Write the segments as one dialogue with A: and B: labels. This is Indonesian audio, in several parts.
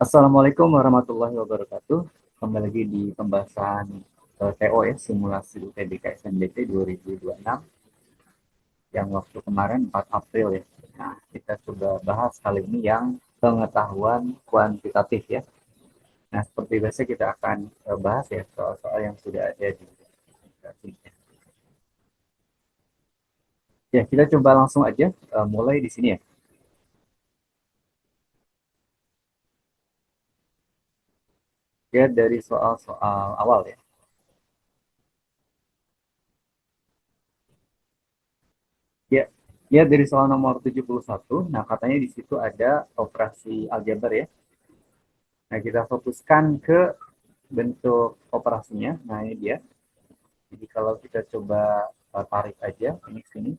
A: Assalamualaikum warahmatullahi wabarakatuh. Kembali lagi di pembahasan TO ya, simulasi UTBK SNBT 2026 yang waktu kemarin 4 April ya. Nah, kita coba bahas kali ini yang pengetahuan kuantitatif ya. Nah, seperti biasa kita akan bahas ya soal-soal yang sudah ada di sini. Ya, kita coba langsung aja mulai di sini ya. Ya, dari soal-soal awal ya. Ya, ya dari soal nomor 71. Nah, katanya di situ ada operasi aljabar ya. Nah, kita fokuskan ke bentuk operasinya. Nah, ini dia. Jadi kalau kita coba tarik aja ini ke sini,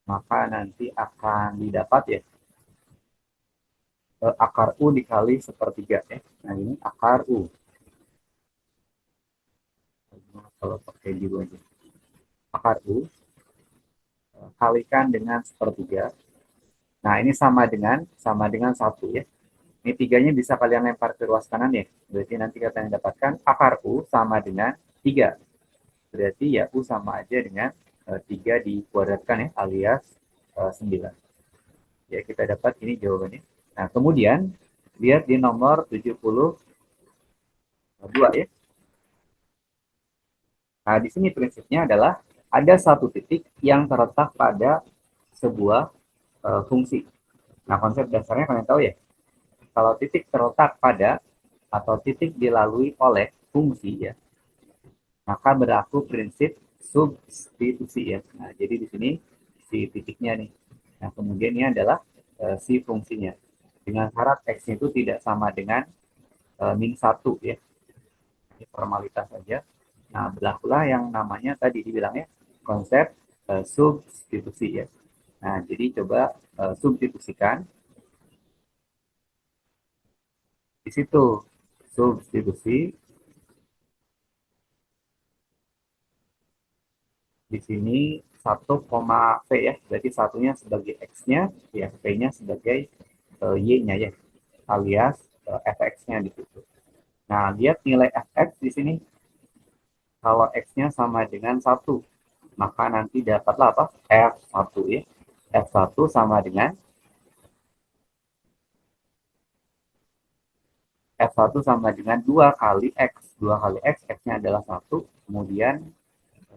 A: maka nanti akan didapat ya akar U dikali sepertiga ya. Nah, ini akar U. Nah, kalau pakai gitu aja. Akar U kalikan dengan sepertiga. Nah, ini sama dengan satu ya. Ini tiganya bisa kalian lempar ke ruas kanan ya. Berarti nanti kalian dapatkan akar U sama dengan 3. Berarti ya U sama aja dengan 3 dikuadratkan ya, alias 9. Ya, kita dapat ini jawabannya. Nah, kemudian lihat di nomor 72 ya. Nah, di sini prinsipnya adalah ada satu titik yang terletak pada sebuah fungsi. Nah, konsep dasarnya kalian tahu ya. Kalau titik terletak pada atau titik dilalui oleh fungsi ya, maka berlaku prinsip substitusi ya. Nah, jadi di sini si titiknya nih. Nah, kemudian ini adalah si fungsinya. Dengan syarat x itu tidak sama dengan min 1 ya. Ini formalitas saja. Nah, berlakulah yang namanya tadi dibilangnya konsep substitusi ya. Nah, jadi coba substitusikan di situ. Substitusi di sini 1, V ya. Berarti satunya sebagai X-nya, ya V-nya sebagai Y-nya ya. Alias fx-nya di situ. Nah, lihat nilai fx di sini. Kalau X-nya sama dengan 1, maka nanti dapatlah apa? F1 ya. F1 sama dengan F1 sama dengan 2 kali X. 2 kali X, X-nya adalah 1. Kemudian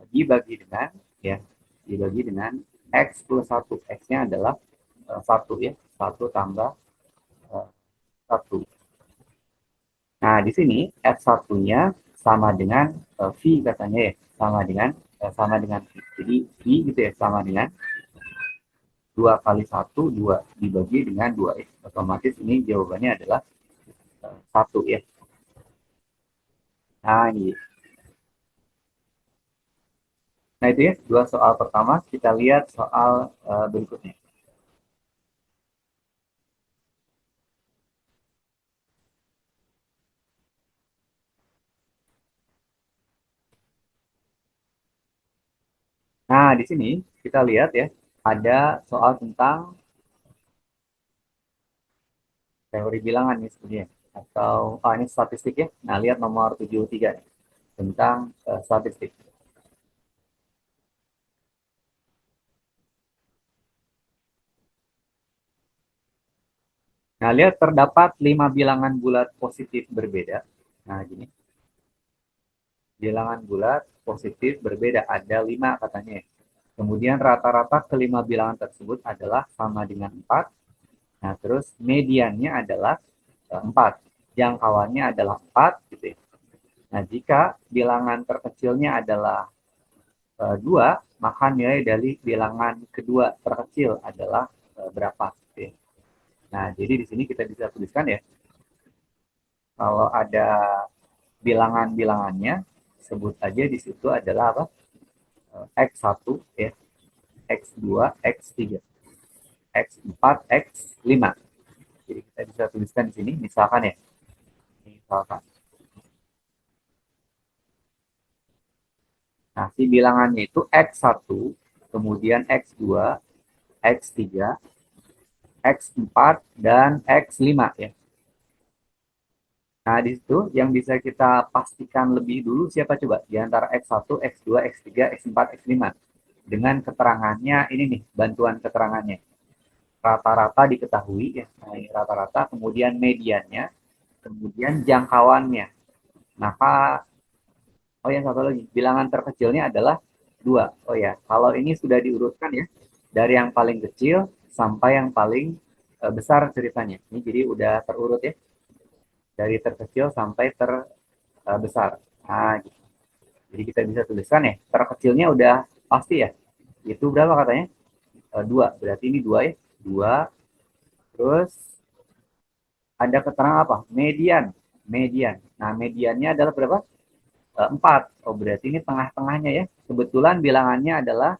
A: dibagi dengan ya, dibagi dengan X plus 1. X-nya adalah 1 ya. 1 tambah 1. Nah, di sini F1-nya sama dengan V katanya ya. Sama dengan V. Jadi V gitu ya, sama dengan 2 kali 1, 2 dibagi dengan 2 ya. Otomatis ini jawabannya adalah 1 ya. Nah, ini. Nah, itu ya, dua soal pertama. Kita lihat soal berikutnya. Nah, di sini kita lihat ya, ada soal tentang teori bilangan nih sebenarnya. Atau, ini statistik ya. Nah, lihat nomor 73 nih, tentang statistik. Nah, lihat terdapat 5 bilangan bulat positif berbeda. Nah, gini. Bilangan bulat positif berbeda. Ada 5 katanya. Kemudian rata-rata kelima bilangan tersebut adalah sama dengan 4. Nah, terus mediannya adalah 4. Jangkauannya adalah 4 gitu ya. Nah, jika bilangan terkecilnya adalah 2, maka nilai dari bilangan kedua terkecil adalah berapa gitu ya. Nah, jadi di sini kita bisa tuliskan ya, kalau ada bilangan-bilangannya, sebut aja di situ adalah apa? X1 ya, X2, X3, X4, X5. Jadi kita bisa tuliskan di sini, misalkan ya, misalkan. Nah, si bilangannya itu X1, kemudian X2, X3, X4, dan X5 ya. Nah, di situ yang bisa kita pastikan lebih dulu siapa coba? Di antara X1, X2, X3, X4, X5. Dengan keterangannya ini nih, bantuan keterangannya. Rata-rata diketahui ya, nah, rata-rata, kemudian mediannya, kemudian jangkauannya. Maka, oh yang satu lagi, bilangan terkecilnya adalah 2. Oh ya, kalau ini sudah diurutkan ya, dari yang paling kecil sampai yang paling besar ceritanya. Ini jadi udah terurut ya, dari terkecil sampai terbesar. Nah, gitu. Jadi kita bisa tuliskan ya, terkecilnya udah pasti ya. Itu berapa katanya? 2. Berarti ini 2 ya. 2. Terus ada keterangan apa? Median. Median. Nah, mediannya adalah berapa? 4. Oh, berarti ini tengah-tengahnya ya. Kebetulan bilangannya adalah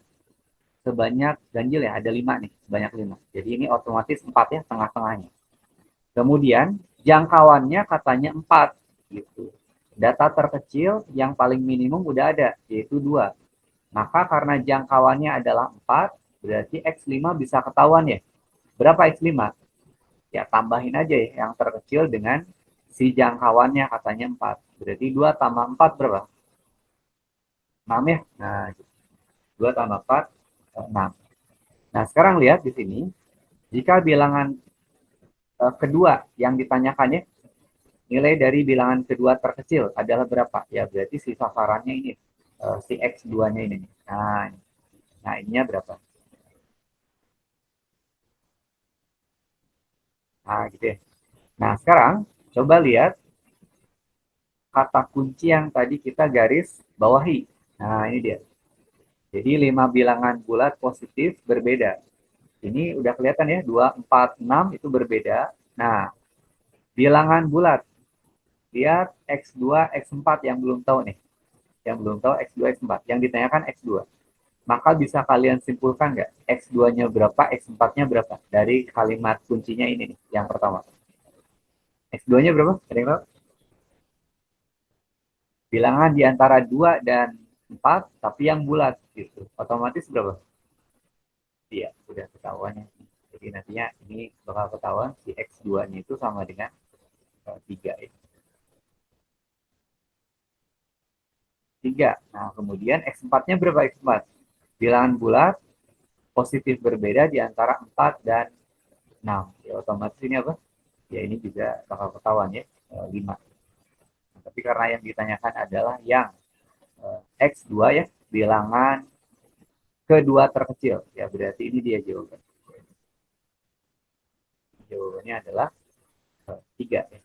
A: sebanyak ganjil ya, ada 5 nih, sebanyak 5. Jadi ini otomatis 4 ya, tengah-tengahnya. Kemudian jangkauannya katanya 4 gitu. Data terkecil yang paling minimum udah ada, yaitu 2. Maka karena jangkauannya adalah 4, berarti X5 bisa ketahuan ya. Berapa X5? Ya tambahin aja ya, yang terkecil dengan si jangkauannya katanya 4. Berarti 2 tambah 4 berapa? 6 ya. Nah, 2 tambah 4, 6. Nah, sekarang lihat di sini, jika bilangan kedua yang ditanyakannya, nilai dari bilangan kedua terkecil adalah berapa? Ya, berarti si sasarannya ini, si X2-nya ini. Nah, ininya berapa? Nah, gitu ya. Nah, sekarang coba lihat kata kunci yang tadi kita garis bawahi. Nah, ini dia. Jadi 5 bilangan bulat positif berbeda. Ini udah kelihatan ya, 2, 4, 6 itu berbeda. Nah, bilangan bulat. Lihat X2, X4 yang belum tahu nih. Yang belum tahu X2, X4. Yang ditanyakan X2. Maka bisa kalian simpulkan nggak? X2-nya berapa, X4-nya berapa? Dari kalimat kuncinya ini nih, yang pertama. X2-nya berapa? Ada yang tahu? Bilangan di antara 2 dan 4, tapi yang bulat gitu. Otomatis berapa? Iya, udah ketahuan ya. Jadi nantinya ini bakal ketahuan si X2-nya itu sama dengan 3 ya. 3. Nah, kemudian X4-nya berapa X4? Bilangan bulat positif berbeda di antara 4 dan 6. Ya, otomatis ini apa? Ya ini juga bakal ketahuan ya, 5. Nah, tapi karena yang ditanyakan adalah yang X2 ya, bilangan kedua terkecil. Ya, berarti ini dia jawaban. Jawabannya adalah 3 ya.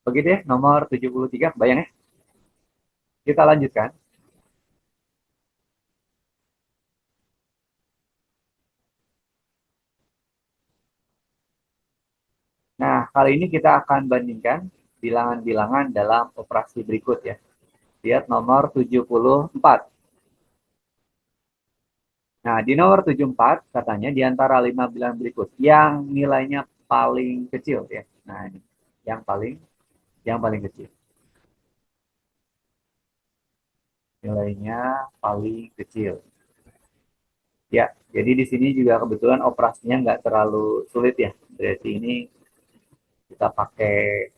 A: Begitu ya, nomor 73, bayang ya. Kita lanjutkan. Nah, kali ini kita akan bandingkan bilangan-bilangan dalam operasi berikut ya. Lihat nomor 74. Nah, di nomor 74 katanya di antara 5 bilangan berikut yang nilainya paling kecil ya. Nah, ini yang paling kecil. Nilainya paling kecil. Ya, jadi di sini juga kebetulan operasinya nggak terlalu sulit ya. Berarti ini kita pakai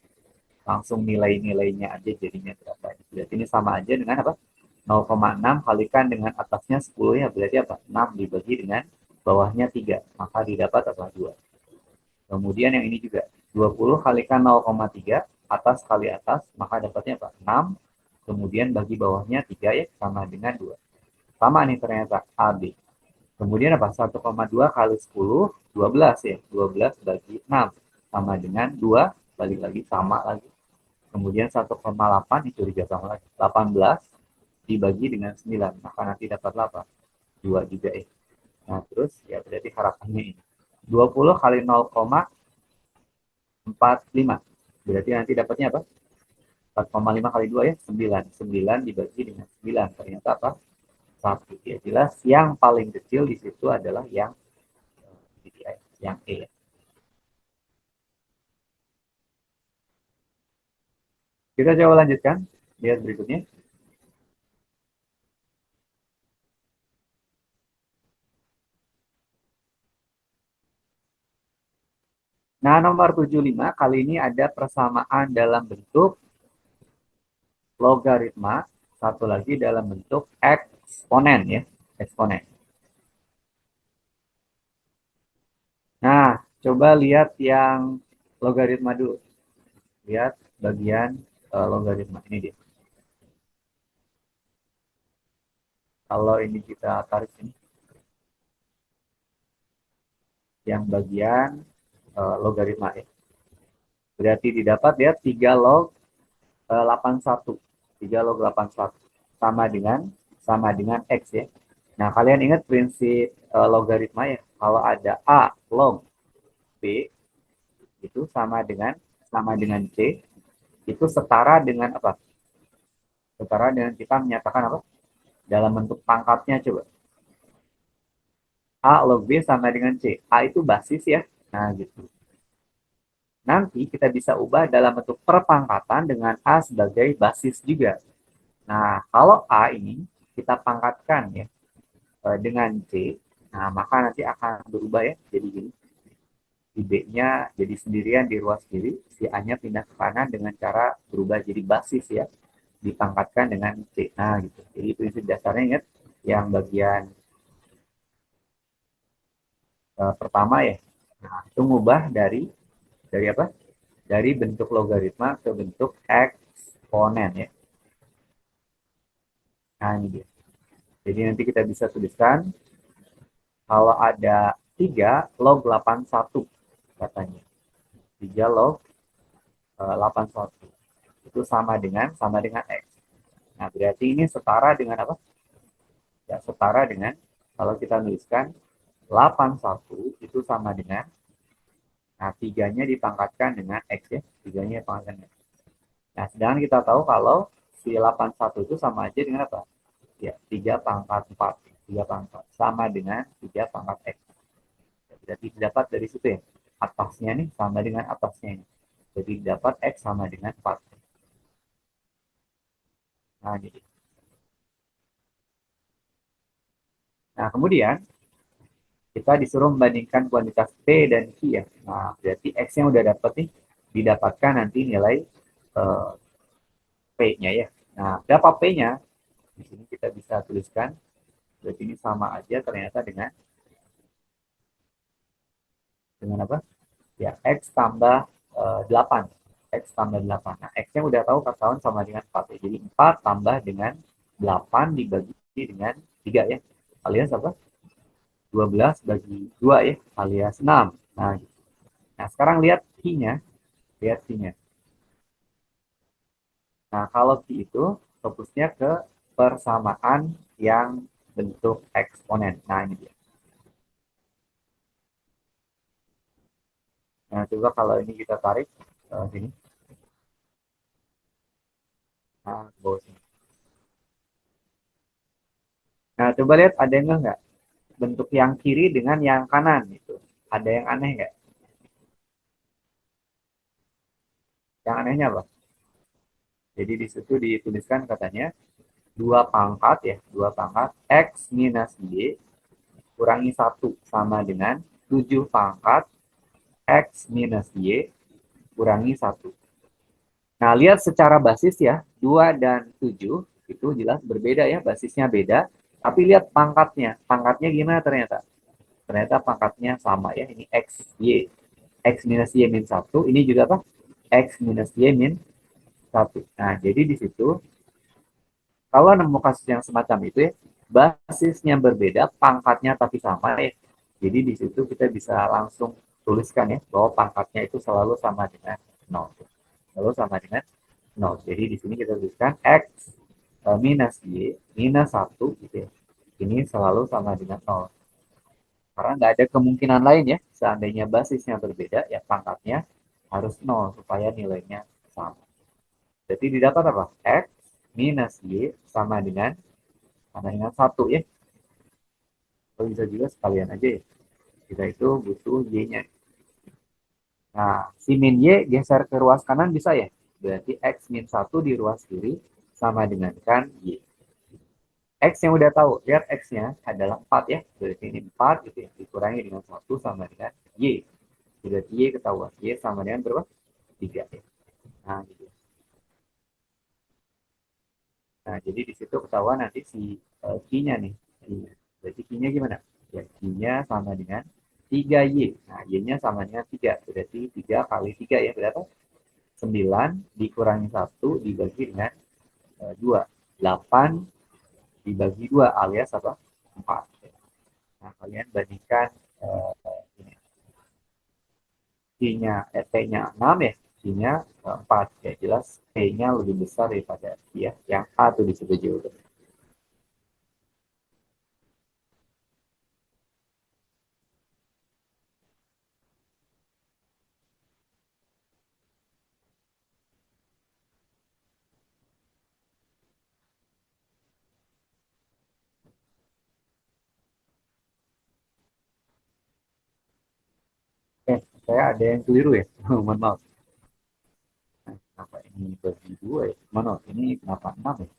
A: langsung nilai-nilainya aja jadinya berapa. Berarti ini sama aja dengan apa? 0,6 kalikan dengan atasnya 10 ya. Berarti apa? 6 dibagi dengan bawahnya 3. Maka didapat apa? 2. Kemudian yang ini juga 20 kalikan 0,3 atas kali atas, maka dapatnya apa? 6. Kemudian bagi bawahnya 3 ya, sama dengan 2. Sama nih ternyata AB. Kemudian apa? 1,2 kali 10, 12 ya. 12 bagi 6 sama dengan 2, balik lagi sama lagi. Kemudian 1,8 itu juga sama lagi. 18 dibagi dengan 9, maka nanti dapat 8. 2 juga ya. Nah, terus ya berarti harapannya ini. 20 kali 0,45. Berarti nanti dapatnya apa? 4,5 kali 2 ya, 9. 9 dibagi dengan 9. Ternyata apa? 1. Ya jelas yang paling kecil di situ adalah yang E. Kita coba lanjutkan. Lihat berikutnya. Nah, nomor 75 kali ini ada persamaan dalam bentuk logaritma, satu lagi dalam bentuk eksponen ya, eksponen. Nah, coba lihat yang logaritma dulu. Lihat bagian logaritma ini dia. Kalau ini kita tarik ini, yang bagian logaritma ya. Berarti didapat ya 3 log 81. 3 log 81 sama dengan X ya. Nah, kalian ingat prinsip logaritma ya. Kalau ada A log B itu sama dengan C, itu setara dengan apa? Setara dengan kita menyatakan apa? Dalam bentuk pangkatnya coba. A log B sama dengan C. A itu basis ya. Nah, gitu. Nanti kita bisa ubah dalam bentuk perpangkatan dengan A sebagai basis juga. Nah, kalau A ini kita pangkatkan ya dengan C, nah maka nanti akan berubah ya jadi gini. Si B-nya jadi sendirian di ruas kiri, si A-nya pindah ke kanan dengan cara berubah jadi basis ya, dipangkatkan dengan C. Nah, gitu. Jadi prinsip dasarnya ingat yang bagian pertama ya. Nah, itu ngubah dari apa? Dari bentuk logaritma ke bentuk eksponen ya. Nah, ini dia. Jadi nanti kita bisa tuliskan kalau ada 3 log 81 katanya. 3 log 81 itu sama dengan X. Nah, berarti ini setara dengan apa? Ya, setara dengan kalau kita nuliskan 81 itu sama dengan, nah, 3-nya dipangkatkan dengan X ya. 3-nya dipangkatkan dengan X. Nah, sedangkan kita tahu kalau si 81 itu sama aja dengan apa? Ya, 3 pangkat 4. 3 pangkat sama dengan 3 pangkat X. Jadi dapat dari situ ya. Atasnya nih sama dengan atasnya ini. Jadi dapat X sama dengan 4. Nah, jadi. Nah, kemudian kita disuruh membandingkan kuantitas P dan Q ya. Nah, berarti X yang udah dapat nih, didapatkan nanti nilai uh, P-nya ya. Nah, berapa P-nya? Di sini kita bisa tuliskan, berarti ini sama aja ternyata dengan apa? Ya, X tambah 8. X tambah 8. Nah, X-nya udah tahu ketahuan sama dengan 4 ya. Jadi 4 tambah dengan 8 dibagi dengan 3 ya. Alias apa? 12 bagi 2 ya, alias 6. Nah, gitu. Nah, sekarang lihat Q-nya. Lihat Q-nya. Nah, kalau Q itu fokusnya ke persamaan yang bentuk eksponen. Nah, ini dia. Nah, coba kalau ini kita tarik sini. Nah, ke bawah sini. Nah, coba lihat ada yang enggak? Bentuk yang kiri dengan yang kanan itu. Ada yang aneh nggak? Yang anehnya apa? Jadi di situ dituliskan katanya 2 pangkat X minus Y kurangi 1 sama dengan 7 pangkat X minus Y kurangi 1. Nah, lihat secara basis ya, 2 dan 7 itu jelas berbeda ya, basisnya beda. Tapi lihat pangkatnya. Pangkatnya gimana ternyata? Ternyata pangkatnya sama ya, ini X, Y. X minus Y min 1, ini juga apa? X minus Y min 1. Nah, jadi di situ, kalau nemu kasus yang semacam itu ya, basisnya berbeda, pangkatnya tapi sama ya. Jadi di situ kita bisa langsung tuliskan ya, bahwa pangkatnya itu selalu sama dengan 0. Selalu sama dengan 0. Jadi di sini kita tuliskan X minus Y minus 1 gitu ya. Ini selalu sama dengan 0. Karena nggak ada kemungkinan lain ya, seandainya basisnya berbeda, ya pangkatnya harus 0 supaya nilainya sama. Jadi didapat apa? X minus Y sama dengan 1 ya. Atau bisa juga sekalian aja ya. Kita itu butuh Y-nya. Nah, si min Y geser ke ruas kanan bisa ya? Berarti X min 1 di ruas kiri sama dengan kan Y. X yang udah tahu, lihat X-nya adalah 4 ya. Berarti ini 4 gitu ya. Dikurangi dengan 1 sama dengan Y. Berarti Y ketahuan. Y sama dengan berapa? 3 ya. Nah, gitu. Nah, jadi di situ ketahuan nanti si Q-nya nih. Berarti Q-nya gimana? Ya, Q-nya sama dengan 3Y. Nah, Y-nya sama dengan 3. Berarti 3 kali 3 ya, berapa? 9 dikurangi 1 dibagi dengan 2. 8 dibagi 2 alias apa? 4. Nah, kalian bandingkan ini. T-nya, T-nya 6 ya, T-nya 4. Ya jelas T-nya lebih besar daripada ya, yang A tuh disebut jawaban. Saya ada yang keliru ya. Mohon maaf. Nah, kenapa ini bagi 2 ya? Mana? Ini kenapa 6 ya?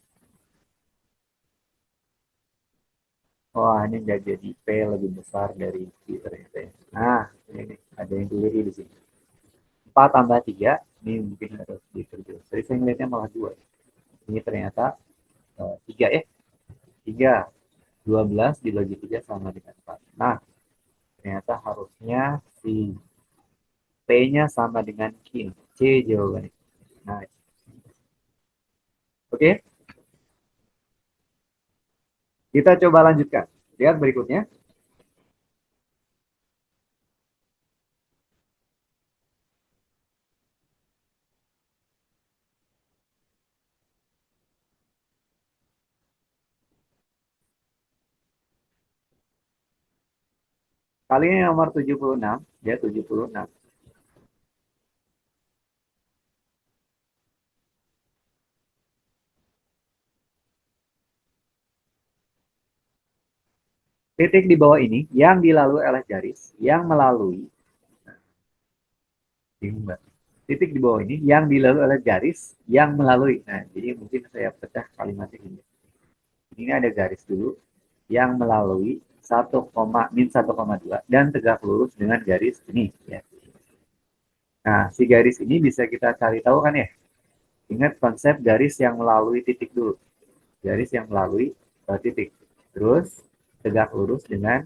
A: Wah, ini nggak jadi P lebih besar dari Q ternyata ya. Nah, ini ada yang keliru di sini. 4 tambah 3, ini mungkin harus dikerjain. Tadi saya ngeliatnya malah 2. Ini ternyata 3 ya. 3. 12 dibagi 3 sama dengan 4. Nah, ternyata harusnya si P-nya sama dengan Q. C jawabannya. Nah, oke. Kita coba lanjutkan. Lihat berikutnya. Kali ini nomor 76. Ya, 76. Titik di bawah ini yang dilalui oleh garis yang melalui titik di bawah ini yang dilalui oleh garis yang melalui. Nah, jadi mungkin saya pecah kalimatnya ini. Ini ada garis dulu yang melalui 1,-1,2 dan tegak lurus dengan garis ini ya. Nah, si garis ini bisa kita cari tahu kan ya. Ingat konsep garis yang melalui titik dulu. Garis yang melalui titik. Terus tegak lurus dengan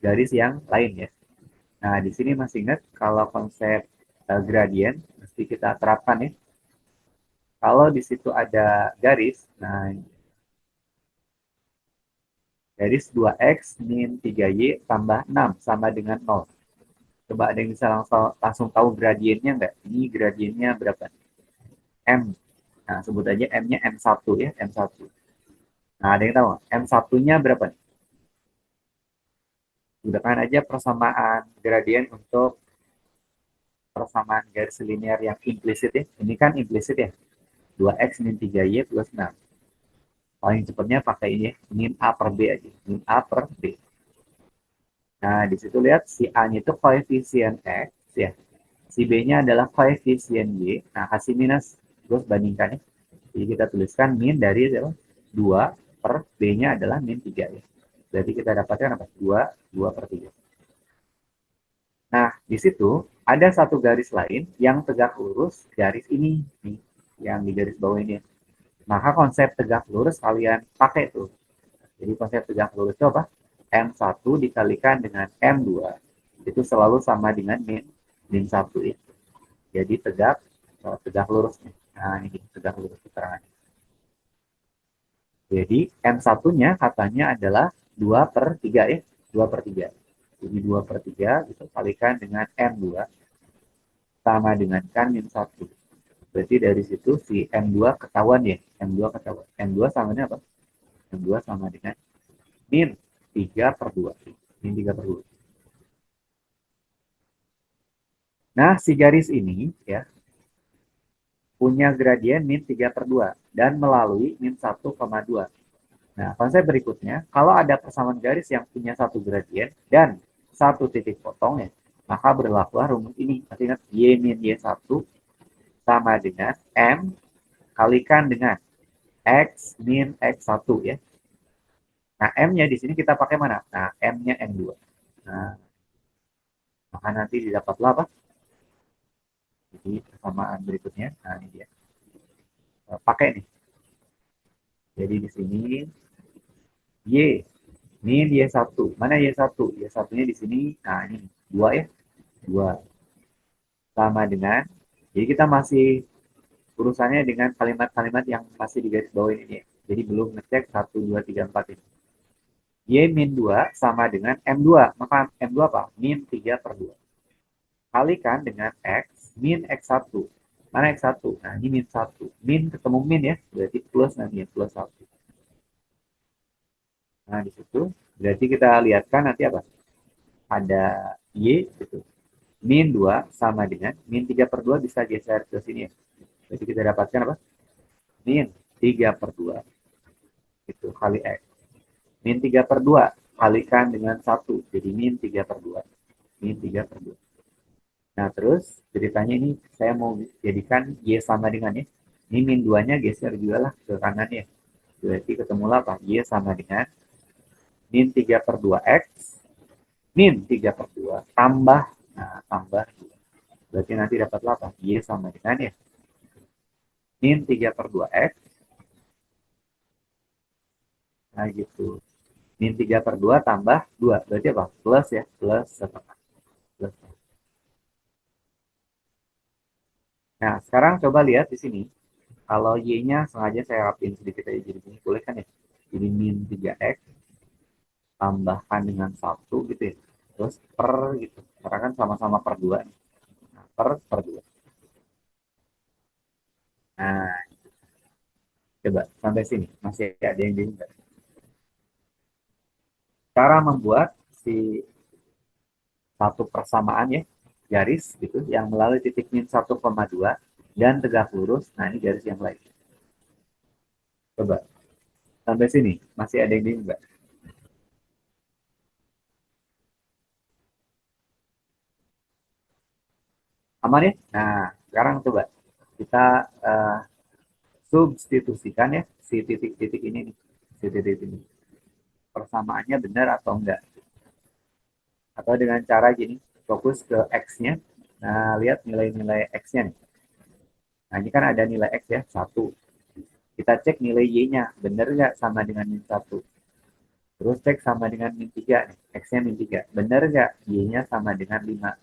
A: garis yang lain ya. Nah, di sini masih ingat kalau konsep gradient mesti kita terapkan ya. Kalau di situ ada garis, nah garis 2x min 3y tambah 6 sama dengan 0. Coba ada yang bisa langsung tahu gradiennya enggak? Ini gradiennya berapa? M. Nah, sebut aja M-nya M1 ya, M1. Nah, ada yang tahu? M1-nya berapa nih? Gunakan aja persamaan gradien untuk persamaan garis linear yang implisit ya. Ini kan implisit ya. 2x min 3y plus 6. Paling cepatnya pakai ini, min A per B aja. Min A per B. Nah, di situ lihat si A-nya itu koefisien X ya. Si B-nya adalah koefisien Y. Nah, kasih minus. Terus bandingkan ya. Jadi kita tuliskan min dari 2 per B-nya adalah min 3 ya. Jadi kita dapatkan apa? 2, 2 per 3. Nah, di situ ada satu garis lain yang tegak lurus garis ini nih, yang di garis bawah ini. Maka konsep tegak lurus kalian pakai tuh. Jadi konsep tegak lurus itu apa? M1 dikalikan dengan M2 itu selalu sama dengan min 1 ya. Jadi tegak lurus nih. Nah, ini tegak lurus keterangannya. Jadi M1-nya katanya adalah 2 per 3 ya. 2 per 3. Jadi 2 per 3 gitu, kalikan dengan M2 sama dengan kan min 1. Berarti dari situ si M2 ketahuan ya. M2 ketahuan. M2 sama dengan apa? M2 sama dengan min 3 per 2. Min 3 per 2. Nah, si garis ini ya punya gradien min 3 per 2 dan melalui min 1,2. Nah, konsep berikutnya, kalau ada persamaan garis yang punya satu gradien dan satu titik potong ya, maka berlakulah rumus ini. Masih ingat Y min Y1 sama dengan M kalikan dengan X min X1 ya. Nah, M-nya di sini kita pakai mana? Nah, M-nya M2. Nah, Maka nanti didapatlah apa? Jadi persamaan berikutnya. Nah, ini dia. Pakai nih. Jadi di sini Y min Y1. Mana Y1? Y1-nya di sini. Nah, ini 2 ya. 2 sama dengan, jadi kita masih urusannya dengan kalimat-kalimat yang masih di garis bawah ini ya. Jadi belum ngecek 1, 2, 3, 4 ini. Y min 2 sama dengan M2. Maka M2 apa? Min 3 per 2. Kalikan dengan X min X1. Mana X1? Nah, ini min 1. Min ketemu min ya. Berarti plus nanti ya. Plus 1. Nah, di situ. Berarti kita lihatkan nanti apa? Ada Y gitu. Min 2 sama dengan min 3 per 2 bisa geser ke sini ya. Jadi kita dapatkan apa? Min 3 per 2 itu kali X. Min 3 per 2 kalikan dengan 1. Jadi min 3 per 2. Min 3 per 2. Nah, terus ceritanya ini saya mau jadikan Y sama dengan ya. Ini min 2-nya geser juga lah ke kanan ya. Berarti ketemulah apa? Y sama dengan min 3 per 2X min 3 per 2 tambah, nah tambah 2. Berarti nanti dapatlah apa? Y sama dengan ya. Min 3 per 2X. Nah gitu. Min 3 per 2 tambah 2. Berarti apa? Plus ya. Plus setengah. Plus. Nah, sekarang coba lihat di sini. Kalau Y-nya sengaja saya rapin sedikit aja jadi ini. Boleh kan ya? Jadi min 3X tambahkan dengan 1 gitu ya. Terus per gitu. Karena kan sama-sama per 2. Nah, per 2. Nah, coba sampai sini. Masih ada yang bingung nggak? Cara membuat si satu persamaan ya, garis gitu, yang melalui titik min 1,2 dan tegak lurus. Nah, ini garis yang lain. Coba, sampai sini. Masih ada yang bingung nggak? Aman ya? Nah, sekarang coba kita substitusikan ya si titik-titik ini nih. Si titik ini. Persamaannya benar atau enggak? Atau dengan cara gini, fokus ke X-nya. Nah, lihat nilai-nilai X-nya nih. Nah, ini kan ada nilai X ya, 1. Kita cek nilai Y-nya, benar nggak sama dengan min 1. Terus cek sama dengan min 3 nih, X-nya min 3. Benar nggak Y-nya sama dengan 5.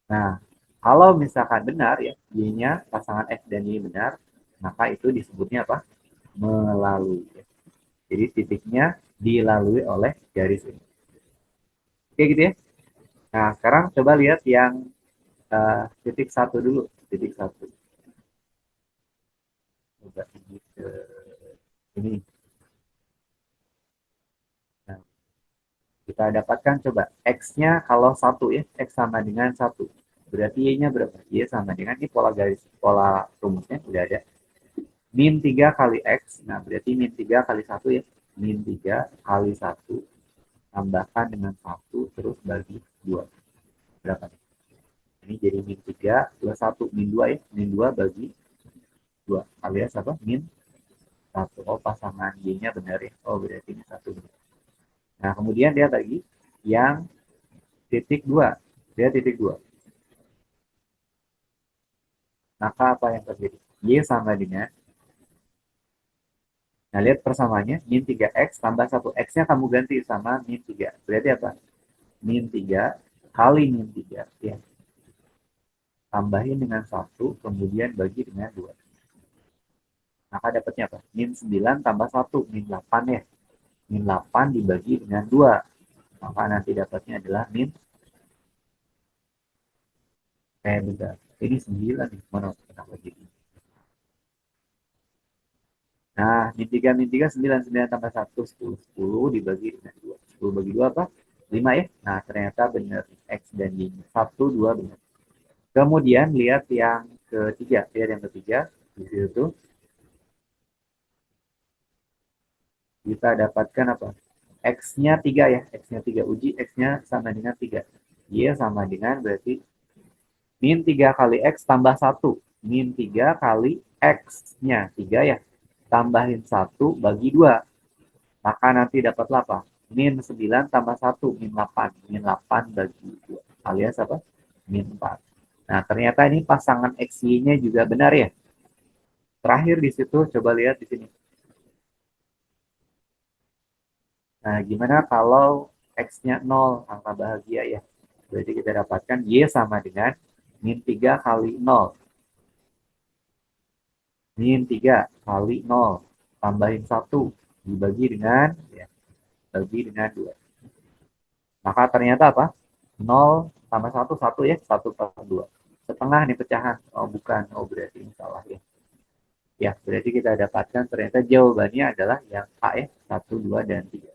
A: Nah, kalau misalkan benar ya, Y-nya pasangan X dan Y benar, maka itu disebutnya apa? Melalui. Jadi titiknya dilalui oleh garis ini. Oke gitu ya. Nah, sekarang coba lihat yang titik satu dulu. Titik satu. Coba ini ke ini. Nah, kita dapatkan coba X-nya kalau 1 ya, X sama dengan 1. Berarti Y-nya berapa? Y sama dengan, ini pola garis, pola rumusnya udah ada. Min 3 kali X, nah berarti min 3 kali 1 ya. Min 3 kali 1 tambahkan dengan 1 terus bagi 2. Berapa nih? Ini jadi min 3 plus 1. Min 2 ya. Min 2 bagi 2. Alias apa? Min 1. Oh, pasangan Y-nya benar ya. Oh, berarti ini 1. Nah, kemudian lihat lagi yang titik 2. Dia titik 2. Maka apa yang terjadi? Y sama dengan, nah lihat persamaannya, min 3X tambah 1. X-nya kamu ganti sama min 3. Berarti apa? Min 3 kali min 3. Ya. Tambahin dengan 1, kemudian bagi dengan 2. Maka dapatnya apa? Min 9 tambah 1. Min 8 ya. Min 8 dibagi dengan 2. Maka nanti dapatnya adalah min, bentar. Ini 9 nih. Mana kenapa jadi? Nah, min 3, 9, 9 tambah 1, 10. 10 dibagi dengan 2. 10 bagi 2 apa? 5 ya? Nah, ternyata benar. X dan Y. 1, 2 benar. Kemudian lihat yang ketiga. Lihat yang ketiga. Di situ kita dapatkan apa? X-nya 3 ya. X-nya 3. Uji X-nya sama dengan 3. Y sama dengan berarti min 3 kali X tambah 1. Min 3 kali X-nya 3 ya. Tambahin 1 bagi 2. Maka nanti dapatlah apa? Min 9 tambah 1, min 8. Min 8 bagi 2. Alias apa? Min 4. Nah, ternyata ini pasangan XY-nya juga benar ya. Terakhir di situ, coba lihat di sini. Nah, gimana kalau X-nya 0, angka bahagia ya. Berarti kita dapatkan Y sama dengan min 3 kali 0. Min 3 kali 0. Tambahin 1. Dibagi dengan, ya, bagi dengan 2. Maka ternyata apa? 0 tambah 1, 1 ya. 1/2. Setengah nih pecahan. Oh, bukan. Oh, berarti ini salah ya. Ya, berarti kita dapatkan ternyata jawabannya adalah yang A ya. 1, 2, dan 3.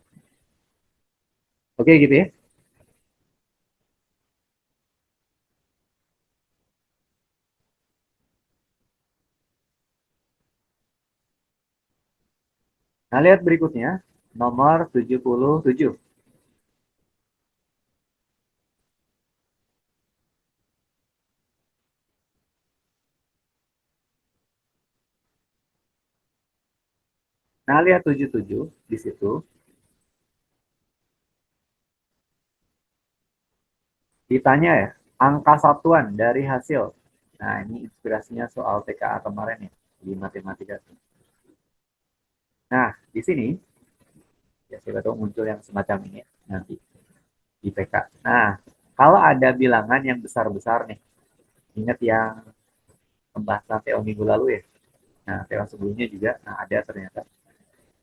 A: Oke gitu ya. Nah, lihat berikutnya. Nomor 77. Nah, lihat 77 di situ. Ditanya ya, angka satuan dari hasil. Nah, ini inspirasinya soal TKA kemarin ya, di matematika. Nah, di sini, ya siapa tahu muncul yang semacam ini ya, nanti di PK. Nah, kalau ada bilangan yang besar-besar nih, ingat yang pembahasan TO minggu lalu ya. Nah, TO sebelumnya juga, nah ada ternyata.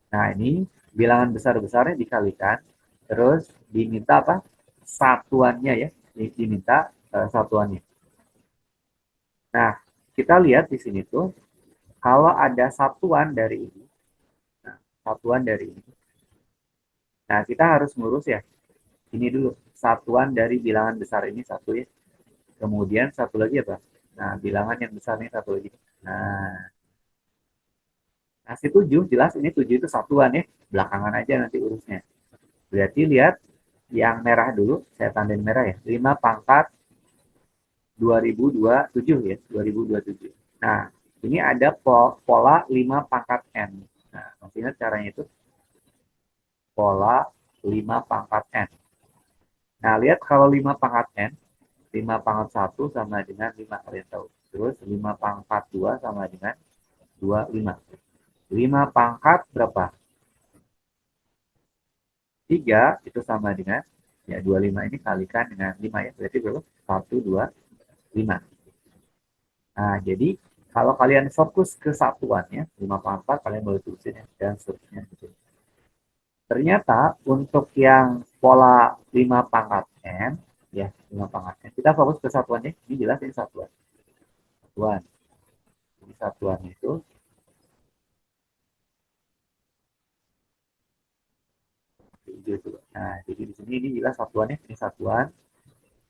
A: Nah, ini bilangan besar-besarnya dikalikan, terus diminta apa? Satuannya ya, diminta satuannya. Nah, kita lihat di sini tuh, kalau ada satuan dari ini, nah, satuan dari ini, nah kita harus ngurus ya, ini dulu, satuan dari bilangan besar ini satu ya, kemudian satu lagi apa? Nah, bilangan yang besar ini satu lagi. Nah, kasih 7, jelas ini 7 itu satuan ya, belakangan aja nanti urusnya. Berarti lihat yang merah dulu, saya tandain merah ya, 5 pangkat 2027 ya, 2027. Nah, ini ada pola 5 pangkat N. Nah, maksudnya caranya itu pola 5 pangkat N. Nah, lihat kalau 5 pangkat N, 5 pangkat 1 sama dengan 5 kalian tahu. Terus 5 pangkat 2 sama dengan 25. 5 pangkat berapa? 3 itu sama dengan, ya 25 ini kalikan dengan 5 ya. Berarti berapa? 1, 2, 5. Nah, jadi kalau kalian fokus ke satuannya, 5 pangkat 4, kalian boleh tulisin ya, dan seterusnya. Gitu. Ternyata untuk yang pola 5 pangkat N, ya 5 pangkat N, kita fokus ke satuannya. Ini jelas ini satuan. Satuan. Jadi satuan itu gitu. Nah, jadi di sini ini jelas satuannya, ini satuan,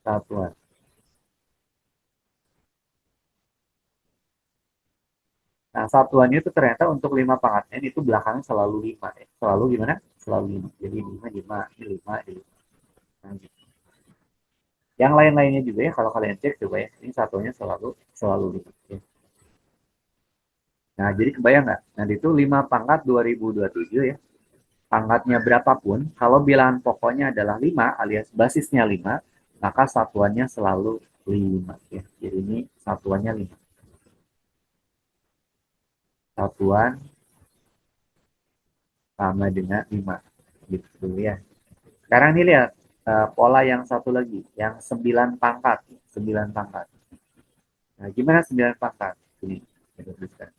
A: satuan. Nah, satuannya itu ternyata untuk 5 pangkat N itu belakangnya selalu 5 ya. Selalu gimana? Selalu 5. Jadi 5, 5, ini 5, ini 5. Nah, gitu. Yang lain-lainnya juga ya, kalau kalian cek coba ya, ini satunya selalu selalu 5. Ya. Nah, jadi kebayang nggak? Nanti itu 5 pangkat 2027 ya. Pangkatnya berapapun, kalau bilangan pokoknya adalah 5 alias basisnya 5, maka satuannya selalu 5 ya. Jadi ini satuannya 5. Satuan sama dengan 5. Gitu ya. Sekarang ini lihat pola yang satu lagi, yang 9 pangkat. 9 pangkat. Nah, gimana 9 pangkat? Ini, kita tuliskan.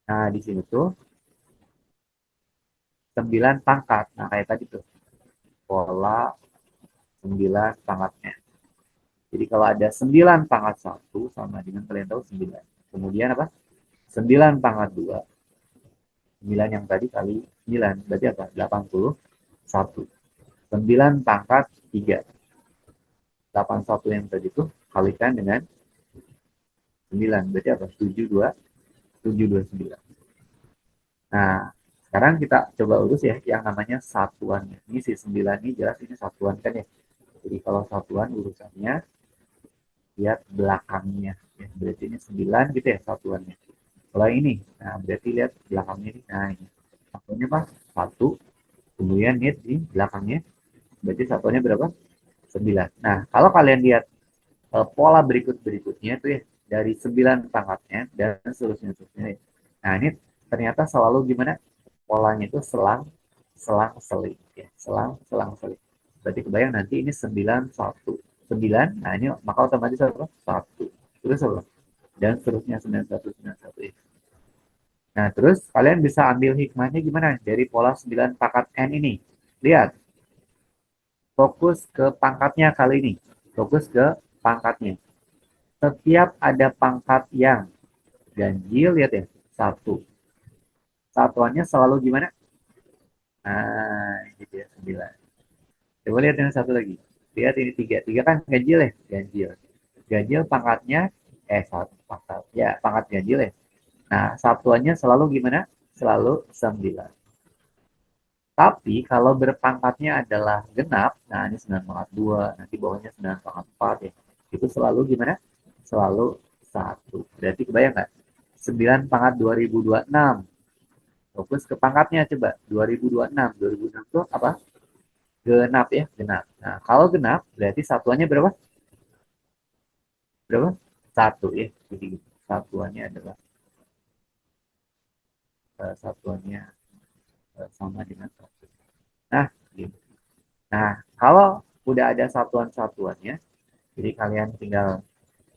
A: Nah, di sini tuh 9 pangkat. Nah, kayak tadi tuh. Pola 9 pangkatnya. Jadi kalau ada 9 pangkat 1 sama dengan kalian tahu 9. Kemudian apa? 9 pangkat 2. 9 yang tadi kali 9. Berarti apa? 81. 9 pangkat 3. 81 yang tadi tuh kalikan dengan 9. Berarti apa? 72. 729. Nah, sekarang kita coba urus ya yang namanya satuannya. Ini si 9 ini jelas ini satuan kan ya. Jadi kalau satuan urusannya lihat belakangnya. Ya, berarti ini 9 gitu ya satuannya. Kalau ini, nah berarti lihat belakangnya ini. Nah, ini. Satuannya apa? 1. Kemudian nit di belakangnya. Berarti satuannya berapa? 9. Nah, kalau kalian lihat pola berikutnya itu ya, dari 9 pangkatnya dan seterusnya. Nah, ini ternyata selalu gimana? Polanya itu selang, selang, seling. Ya. Selang, selang, seling. Berarti kebayang nanti ini 9 1. 9, nah ini maka otomatis apa? 1. Terus apa? Dan seterusnya 9 1 9 1. Ya. Nah, terus kalian bisa ambil hikmahnya gimana dari pola 9 pangkat N ini. Lihat, fokus ke pangkatnya kali ini. Fokus ke pangkatnya. Setiap ada pangkat yang ganjil, lihat ya, 1. Satuannya selalu gimana? Nah, ini dia 9. Coba lihat yang satu lagi. Lihat ini 3. 3 kan ganjil ya? Ganjil. Ganjil pangkatnya, satu pangkat. Ya, pangkat ganjil ya. Nah, satuannya selalu gimana? Selalu 9. Tapi kalau berpangkatnya adalah genap, nah ini 9 pangkat 2, nanti bawahnya 9 pangkat 4 ya. Itu selalu gimana? Selalu 1. Berarti kebayang nggak? 9 pangkat 2026. Fokus ke pangkatnya coba. 2026. 2026 itu apa? Genap ya, genap. Nah, kalau genap berarti satuannya berapa? Berapa? Satu ya. Jadi satuannya adalah satuannya sama dengan satu. Nah, gitu. Nah, kalau udah ada satuan-satuannya, jadi kalian tinggal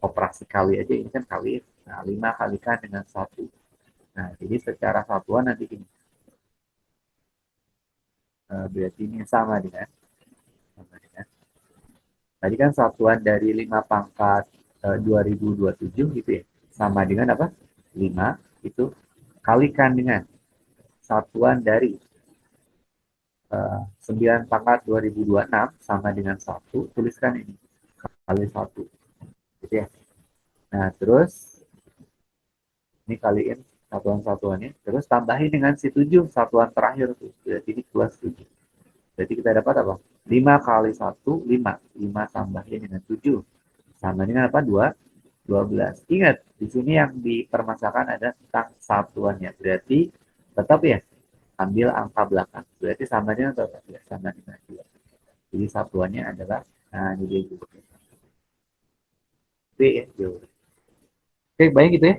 A: operasi kali aja, ini kan kali. Nah, 5 kalikan dengan satu. Nah, jadi secara satuan nanti ini. Berarti ini sama dengan tadi kan satuan dari 5 pangkat 2027 gitu ya. Sama dengan apa? 5 itu kalikan dengan satuan dari 9 pangkat 2026 sama dengan 1. Tuliskan ini kali 1. Gitu ya. Nah, terus ini kaliin satuan-satuannya. Terus tambahin dengan si 7 satuan terakhir tuh. Berarti ini plus 7. Berarti kita dapat apa? 5 kali 1, 5. 5 tambahin dengan 7. Sama dengan apa? 2. 12. Ingat, di sini yang dipermasalahkan ada tentang satuannya. Berarti tetap ya, ambil angka belakang. Berarti sama dengan tetap ya, sama dengan 2. Jadi satuannya adalah, nah ini dia juga. B ya, jauh. Oke, bayang gitu ya.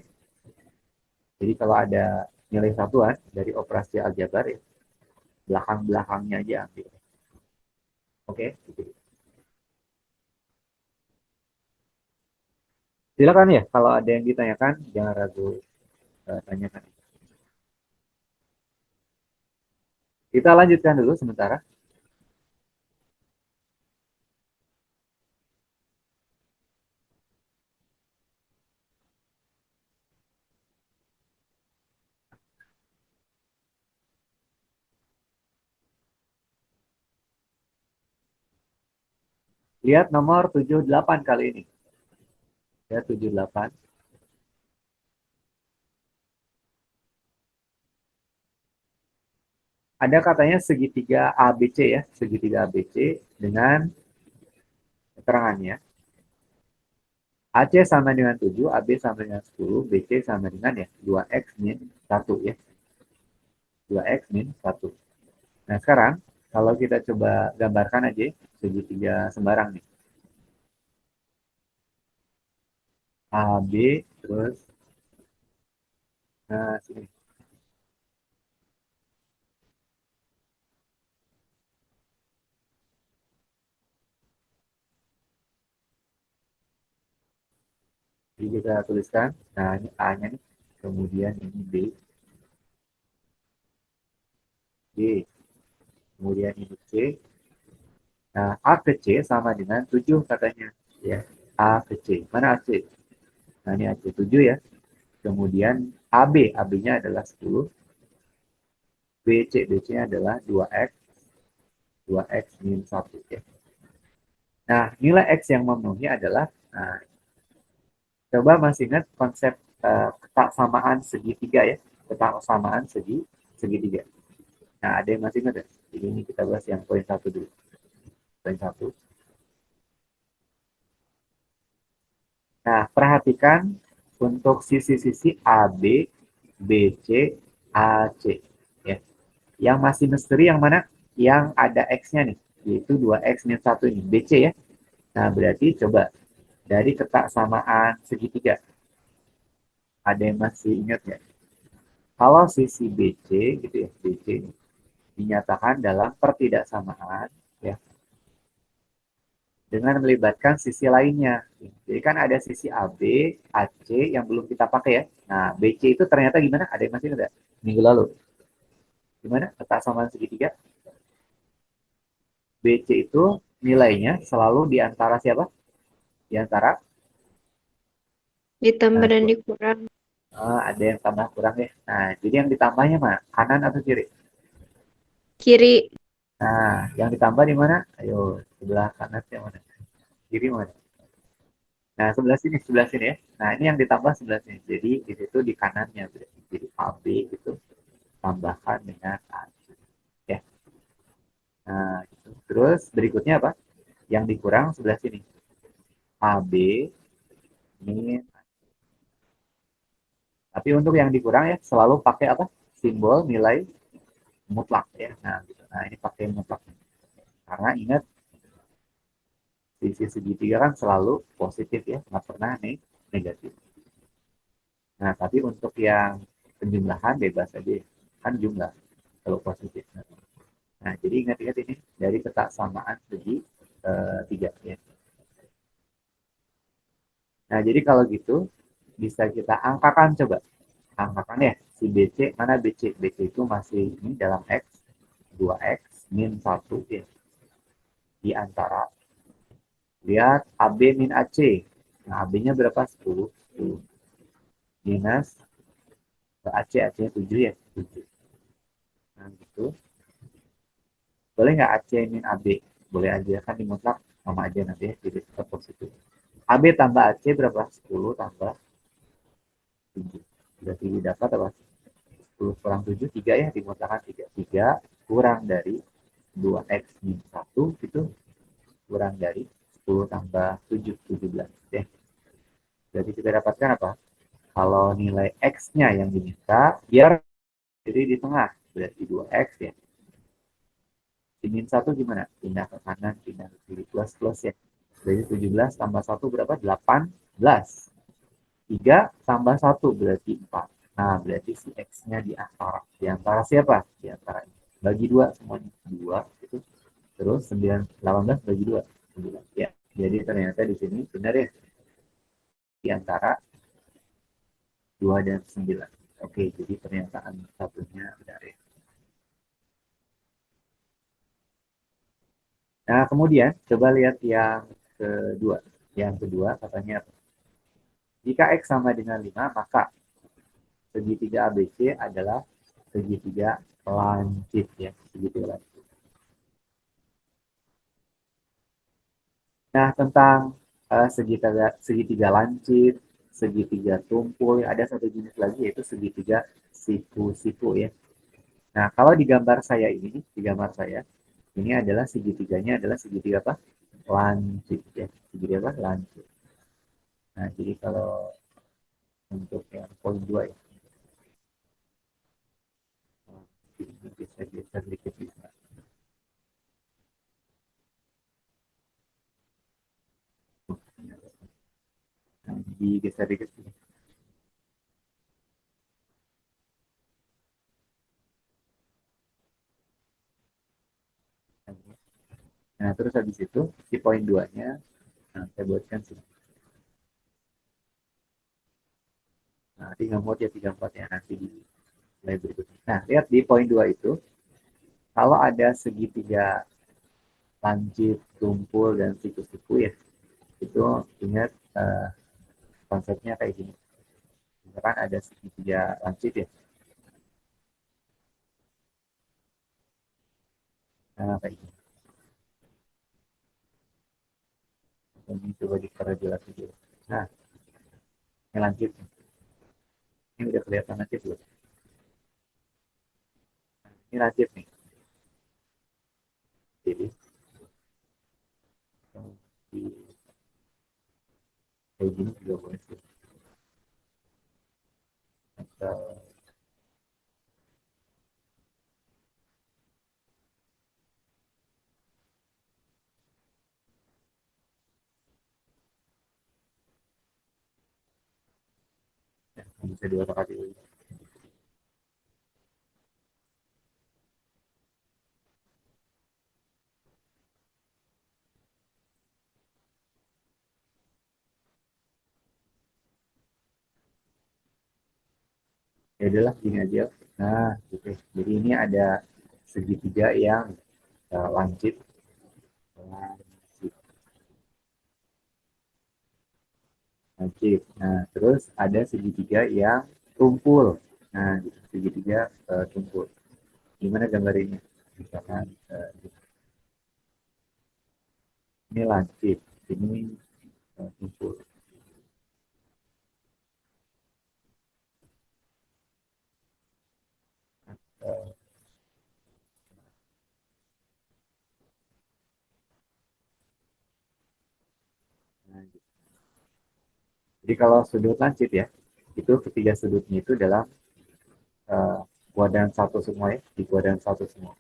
A: Jadi kalau ada nilai satuan dari operasi aljabar ya, belakang-belakangnya aja ambil. Oke, gitu. Silakan ya, kalau ada yang ditanyakan, jangan ragu tanyakan. Kita lanjutkan dulu sementara. Lihat nomor 78 kali ini. Ya, 78. Ada katanya segitiga ABC ya, segitiga ABC dengan keterangannya. AC sama dengan 7, AB sama dengan 10, BC sama dengan ya 2X min 1 ya. 2X min 1. Nah, sekarang kalau kita coba gambarkan aja segitiga sembarang nih. AB terus nah sini. Jadi kita tuliskan, nah ini A-nya nih. Kemudian ini B, kemudian ini C. Nah, A ke C sama dengan 7 katanya. Ya, A ke C. Mana AC? Nah, ini AC 7 ya. Kemudian AB, AB-nya adalah 10. BC, BC-nya adalah 2X. 2X min 1 ya. Nah, nilai X yang memenuhi adalah, nah, coba masih ingat konsep kesamaan segitiga ya. Kesamaan segitiga. Nah, ada yang masih ingat ya? Jadi ini kita bahas yang poin 1 dulu. Poin 1. Nah, perhatikan untuk sisi-sisi AB, BC, AC. Ya. Yang masih misteri yang mana? Yang ada X-nya nih, yaitu 2X min 1 ini, BC ya. Nah, berarti coba dari ketaksamaan segitiga. Ada yang masih ingat ya? Kalau sisi BC gitu ya, BC ini dinyatakan dalam pertidaksamaan ya dengan melibatkan sisi lainnya. Jadi kan ada sisi AB, AC yang belum kita pakai ya. Nah, BC itu ternyata gimana? Ada yang masih ingat? Minggu lalu. Gimana? Ketaksamaan segitiga. BC itu nilainya selalu di antara siapa? Di antara
B: Ditambah
A: nah,
B: dan dikurang.
A: ada yang tambah kurang ya. Nah, jadi yang ditambahnya mana? Kanan atau kiri?
B: Kiri.
A: Nah, yang ditambah di mana? Ayo, sebelah kanan yang mana? Kiri mana? Nah, sebelah sini ya. Nah, ini yang ditambah sebelah sini. Jadi di situ di kanannya berarti. Jadi AB itu tambahkan dengan AC. Ya. Nah, gitu. Terus berikutnya apa? Yang dikurang sebelah sini. AB min. Tapi untuk yang dikurang ya selalu pakai apa? Simbol nilai mutlak ya. Nah, gitu. Nah, ini pakai mutlak. Karena ingat sisi segitiga kan selalu positif ya, nggak pernah negatif. Nah, tapi untuk yang penjumlahan bebas aja, kan jumlah kalau positif. Nah, jadi ingat-ingat ini dari ketaksamaan segi tiga ya. Nah, jadi kalau gitu bisa kita angkakan coba. Angkakan ya, si BC, mana BC? BC itu masih ini dalam X, 2X, min 1 ya. Di antara, lihat AB min AC. Nah, AB-nya berapa? 10. 10. Minus AC, AC-nya 7 ya. 7. Nah, gitu. Boleh nggak AC min AB? Boleh aja, kan di mutlak sama aja nanti ya, jadi tetap positif. AB tambah AC berapa? 10 tambah 7. Berarti dapat apa? 10 kurang 7, 3 ya, dimutakan 3. 3 kurang dari 2X min 1 itu kurang dari 10 tambah 7, 17. Ya. Jadi kita dapatkan apa? Kalau nilai X-nya yang diminta, biar jadi di tengah. Berarti 2X ya. Di min 1 gimana? Pindah ke kanan, pindah ke kiri. Plus ya. Jadi 17 tambah 1 berapa? 18. 3 tambah 1 berarti 4. Nah, berarti si X-nya di antara. Di antara siapa? Di antara ini. Bagi 2 semuanya. 2 itu. Terus 9, 18 bagi 2. 9. Ya. Jadi ternyata di sini benar ya. Di antara 2 dan 9. Oke, jadi pernyataan satunya benar ya. Nah, kemudian coba lihat yang kedua. Yang kedua katanya jika X sama dengan 5, maka segitiga ABC adalah segitiga lancip ya, segitiga lancip. Nah, tentang segitiga lancip, segitiga tumpul, ada satu jenis lagi yaitu segitiga siku-siku ya. Nah, kalau di gambar saya ini, di gambar saya, ini adalah segitiganya adalah segitiga apa? Lancip ya. Segitiga apa? Lancip. Nah, jadi kalau untuk yang poin 2 ya, bisa geser sedikit bisa. Nah, digeser dikit. Nah, terus habis itu, si poin 2-nya, nah, saya buatkan sini. Nah, 34 ya, 34 ya, nanti di slide berikutnya. Nah, lihat di poin 2 itu, kalau ada segitiga lancip, tumpul, dan siku-siku ya, itu ingat konsepnya kayak gini. Misalkan ada segitiga lancip ya, nah kayak gini. Ini coba diperjelas dulu. Nah, ini lancip. Ini udah kelihatan lancip belum? Ini lancip nih. Jadi, di kayak gini juga boleh sih. Atau bisa diotak-atik. Ya udahlah gini aja. Nah, gitu. Jadi ini ada segitiga yang lancip. Lancip. Lancip. Nah, terus ada segitiga yang tumpul. Nah, gitu. Segitiga tumpul. Gimana gambarnya? Misalkan ini lancip, ini tumpul. Eh, nah, gitu. Jadi kalau sudut lancip ya, itu ketiga sudutnya itu dalam uh, kuadran satu semua ya, di kuadran satu semua.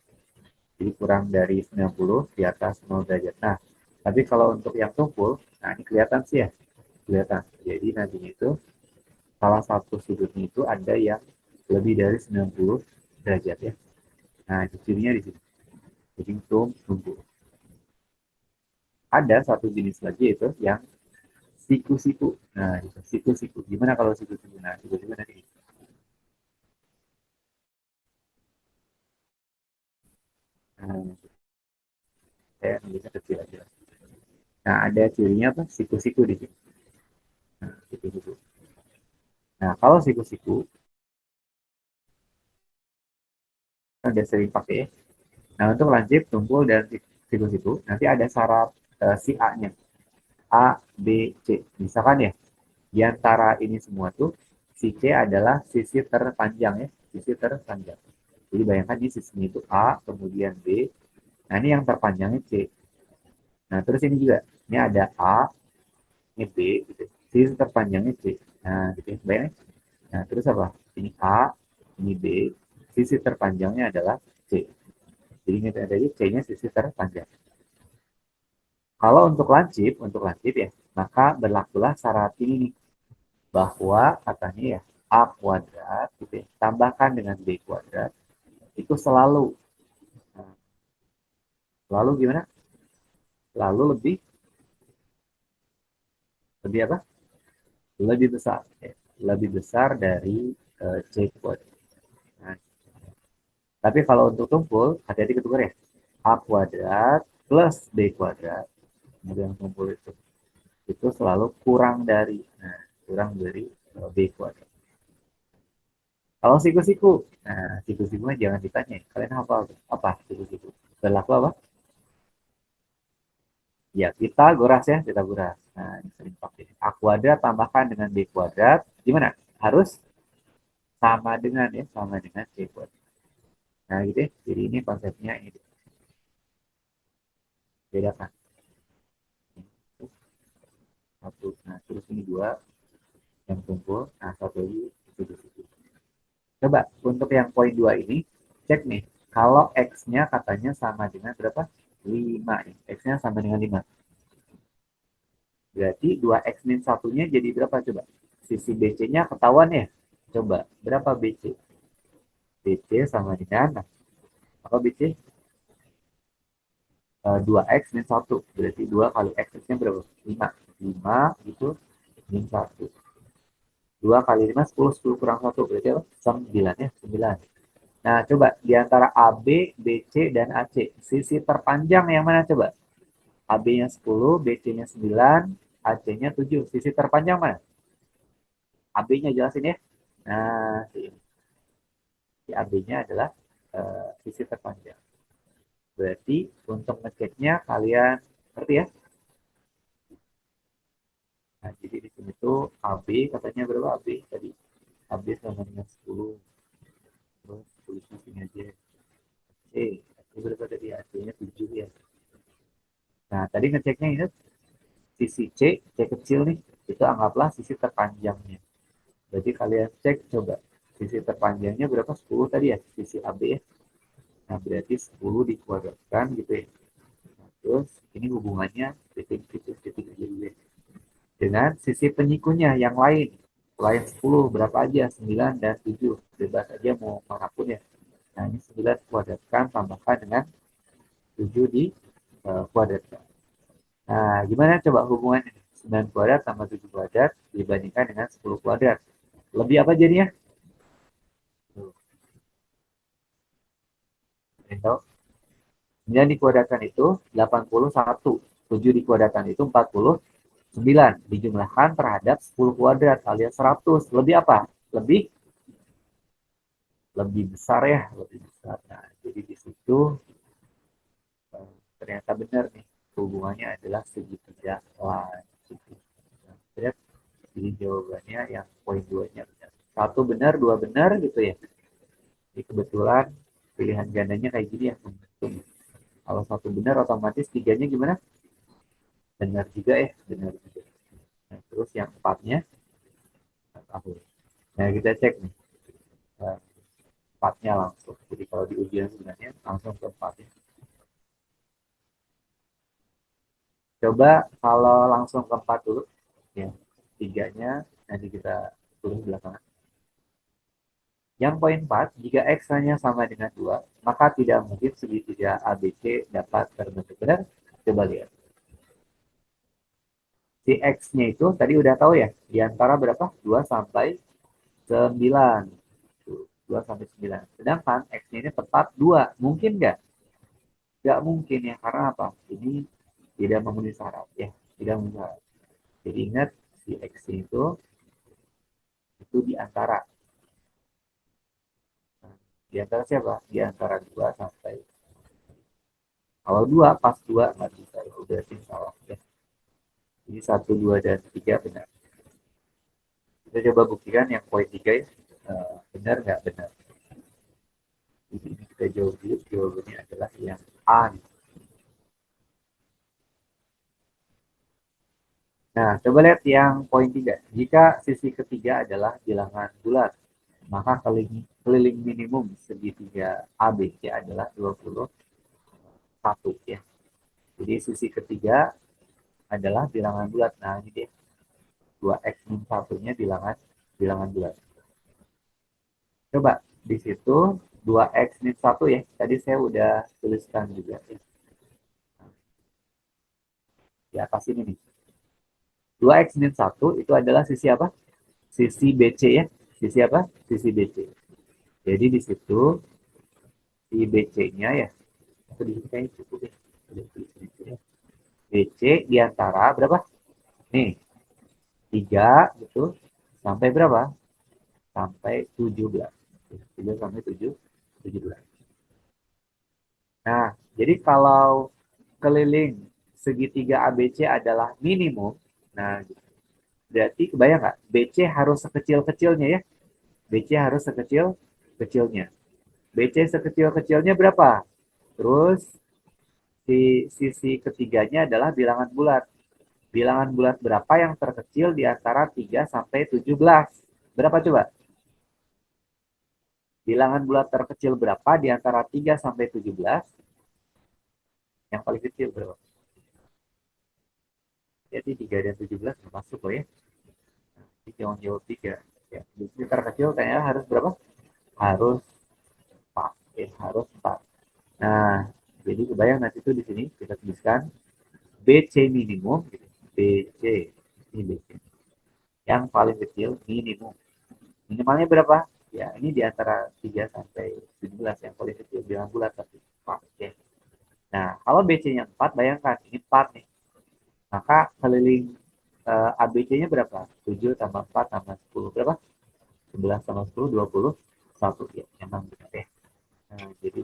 A: Jadi kurang dari 90 di atas 0 derajat. Nah, tapi kalau untuk yang tumpul, nah ini kelihatan sih ya, kelihatan. Jadi nantinya itu salah satu sudutnya itu ada yang lebih dari 90 derajat ya. Nah, itu cirinya di sini. Jadi tumpul. Ada satu jenis lagi itu yang siku-siku. Nah, itu siku-siku. Gimana kalau siku-siku? Nah, siku-siku nanti. Nah, saya nulisnya kecil aja. Nah, ada cirinya apa? Siku-siku di sini. Nah, siku-siku. Nah, kalau siku-siku, udah sering pakai ya. Nah, untuk lancip, tumpul, dan siku-siku, nanti ada syarat si A-nya. A, B, C. Misalkan ya, di antara ini semua tuh, si C adalah sisi terpanjang ya. Sisi terpanjang. Jadi bayangkan di sisinya itu A, kemudian B. Nah, ini yang terpanjangnya C. Nah, terus ini juga. Ini ada A, ini B, gitu. Sisi terpanjangnya C. Nah, gitu ya. Bayangin. Nah, terus apa? Ini A, ini B. Sisi terpanjangnya adalah C. Jadi ini tadi C-nya sisi terpanjang. Kalau untuk lancip ya, maka berlakulah syarat ini nih, bahwa katanya ya A kuadrat gitu ya, tambahkan dengan B kuadrat itu selalu nah, selalu gimana? Selalu lebih apa? Lebih besar, ya. Lebih besar dari C kuadrat. Nah, tapi kalau untuk tumpul, hati-hati ketukar ya. A kuadrat plus B kuadrat, kemudian tumpul itu selalu kurang dari, nah, kurang dari B kuadrat. Kalau siku-siku, nah siku-siku jangan ditanya. Kalian hafal tuh. Apa siku-siku? Berlaku apa? Ya, kita goras ya, kita goras. Nah, ini sering pakai. A kuadrat tambahkan dengan B kuadrat. Gimana? Harus sama dengan ya, sama dengan C kuadrat. Nah, gitu ya. Jadi ini konsepnya ini. Bedakan. Satu. Nah, terus ini dua yang kumpul. Nah, satu lagi siku-siku. Coba untuk yang poin dua ini, cek nih. Kalau X-nya katanya sama dengan berapa? 5. X-nya sama dengan 5. Berarti 2x min satunya jadi berapa coba? Sisi BC-nya ketahuan ya? Coba, berapa BC? BC sama dengan, nah, apa BC? 2x min 1. Berarti 2 kali x-nya berapa? 5. 5 itu min 1. 2 kali 5, 10. 10 kurang 1. Berarti apa? 9 ya? 9. Nah, coba di antara AB, BC, dan AC. Sisi terpanjang yang mana coba? AB-nya 10, BC-nya 9, AC-nya 7. Sisi terpanjang mana? AB-nya jelasin ya. Nah, si AB-nya adalah sisi terpanjang. Berarti untuk ngeceknya kalian ngerti ya? Nah, jadi di sini tuh AB katanya berapa AB tadi? AB sama dengan 10. Terus tulisnya sini aja. C. C berapa tadi? AC-nya 7 ya. Nah, tadi ngeceknya ini sisi C, C kecil nih. Itu anggaplah sisi terpanjangnya. Jadi kalian cek coba. Sisi terpanjangnya berapa? 10 tadi ya, sisi AB ya. Nah, berarti 10 dikuadratkan gitu ya. Nah, terus ini hubungannya titik-titik-titik aja dulu ya. Dengan sisi penyikunya yang lain. Selain 10, berapa aja? 9 dan 7. Bebas aja mau manapun ya. Nah, ini 9 kuadratkan, tambahkan dengan 7 di kuadratkan. Nah, gimana coba hubungannya? 9 kuadrat tambah 7 kuadrat dibandingkan dengan 10 kuadrat. Lebih apa jadinya? Tuh, ini tahu? 9 dikuadratkan itu 81. 7 dikuadratkan itu 49. Dijumlahkan terhadap 10 kuadrat alias 100. Lebih apa? Lebih besar ya, lebih besar. Nah, jadi di situ ternyata benar nih hubungannya adalah segitiga lanjut. Nah, jadi jawabannya yang poin 2-nya benar. Satu benar, dua benar gitu ya. Jadi kebetulan pilihan gandanya kayak gini ya. Kalau satu benar otomatis tiganya gimana? Benar juga ya, benar juga. Nah, terus yang empatnya tahu. Nah, kita cek nih. eh, Empatnya langsung. Jadi kalau di ujian sebenarnya langsung ke empatnya. Coba kalau langsung ke empat dulu. Ya, tiganya nanti kita tulis belakangan. Yang poin 4, jika X hanya sama dengan 2, maka tidak mungkin segitiga ABC dapat terbentuk. Benar? Coba lihat. Si X-nya itu tadi udah tahu ya, di antara berapa? 2 sampai 9. 2 sampai 9. Sedangkan X-nya ini tepat 2. Mungkin nggak? Nggak mungkin ya, karena apa? Ini tidak memenuhi syarat ya. Tidak memenuhi syarat. Jadi ingat, si X itu di antara. Di antara siapa? Di antara 2 sampai. Kalau 2 pas 2 nggak bisa. Ya, udah sih salah. Ya. Jadi 1, 2, dan 3 benar. Kita coba buktikan yang poin 3 ya. Benar nggak benar? Jadi ini kita jawab dulu. Jawabannya adalah yang A. Nah, coba lihat yang poin 3. Jika sisi ketiga adalah bilangan bulat, maka keliling minimum segitiga ABC adalah 21 ya. Jadi sisi ketiga adalah bilangan bulat. Nah, ini dia. 2x min 1-nya bilangan bulat. Coba di situ 2x min 1 ya. Tadi saya udah tuliskan juga ya. Di atas ini nih. 2x min 1 itu adalah sisi apa? Sisi BC ya. Sisi apa? Sisi BC. Jadi di situ si BC-nya ya. Atau di sini kayaknya cukup ya. BC di antara berapa? Nih, 3 gitu. Sampai berapa? Sampai 17. 3 sampai 17. Nah, jadi kalau keliling segitiga ABC adalah minimum, nah berarti kebayang nggak? BC harus sekecil-kecilnya ya. BC harus sekecil-kecilnya. BC sekecil-kecilnya berapa? Terus di sisi ketiganya adalah bilangan bulat. Bilangan bulat berapa yang terkecil di antara 3 sampai 17? Berapa coba? Bilangan bulat terkecil berapa di antara 3 sampai 17? Yang paling kecil berapa? Jadi 3 dan 17 termasuk loh ya. Jadi jangan jawab 3. Ya, jadi terkecil kayaknya harus berapa? Harus 4. Harus 4. Nah, jadi kebayang nanti itu di sini kita tuliskan BC minimum. Gitu. BC. Ini BC. Yang paling kecil minimum. Minimalnya berapa? Ya, ini di antara 3 sampai 17 yang paling kecil bilang bulat tapi 4. Ya. Nah, kalau BC-nya 4, bayangkan ini 4 nih. Maka keliling ABC-nya berapa? 7 tambah 4 tambah 10. Berapa? 11 tambah 10, 21. Ya, memang benar ya. Nah, jadi,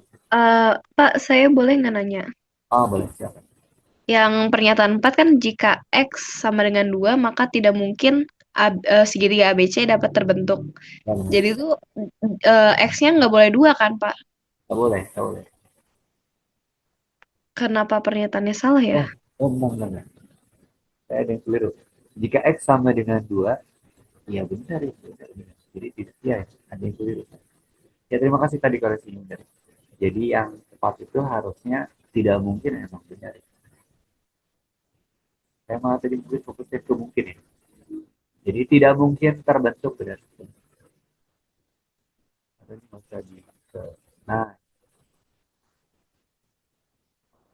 B: Pak, saya boleh nggak nanya?
A: oh boleh, silakan.
B: Yang pernyataan 4 kan jika X sama dengan 2 maka tidak mungkin segitiga ABC dapat terbentuk.
A: Ya, benar.
B: Jadi itu X-nya nggak boleh 2 kan, Pak?
A: Tak boleh, tak boleh.
B: Kenapa pernyataannya salah ya?
A: Benar, benar. Saya ada yang keliru. Jika X sama dengan 2, ya benar ya. Benar, benar. Jadi, ya, ada yang keliru. Ya, terima kasih tadi koreksinya benar. Jadi, yang tepat itu harusnya tidak mungkin emang benar. Saya malah tadi mungkin fokusnya ke mungkin ya. Jadi tidak mungkin terbentuk benar. Nah,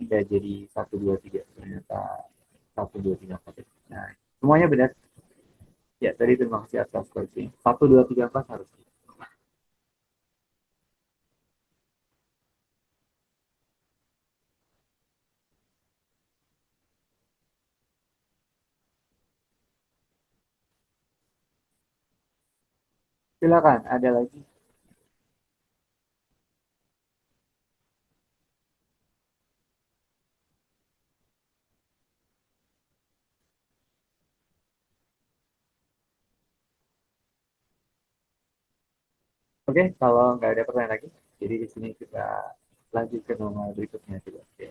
A: tidak jadi satu dua tiga ternyata satu dua tiga empat. Nah, semuanya benar. Ya, tadi terima kasih atas koreksi. Satu dua tiga empat harus. Silakan, ada lagi. Oke, kalau nggak ada pertanyaan lagi, jadi di sini kita lanjut ke nomor berikutnya coba. Oke.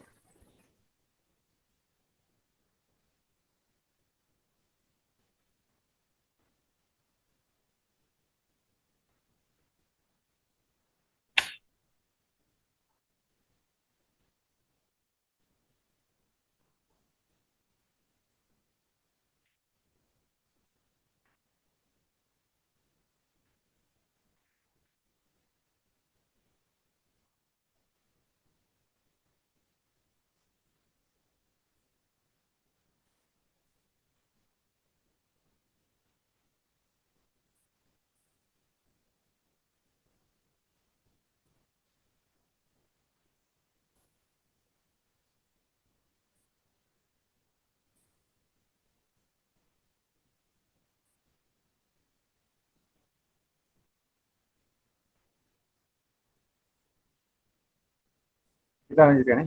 A: Kita lanjutkan ya.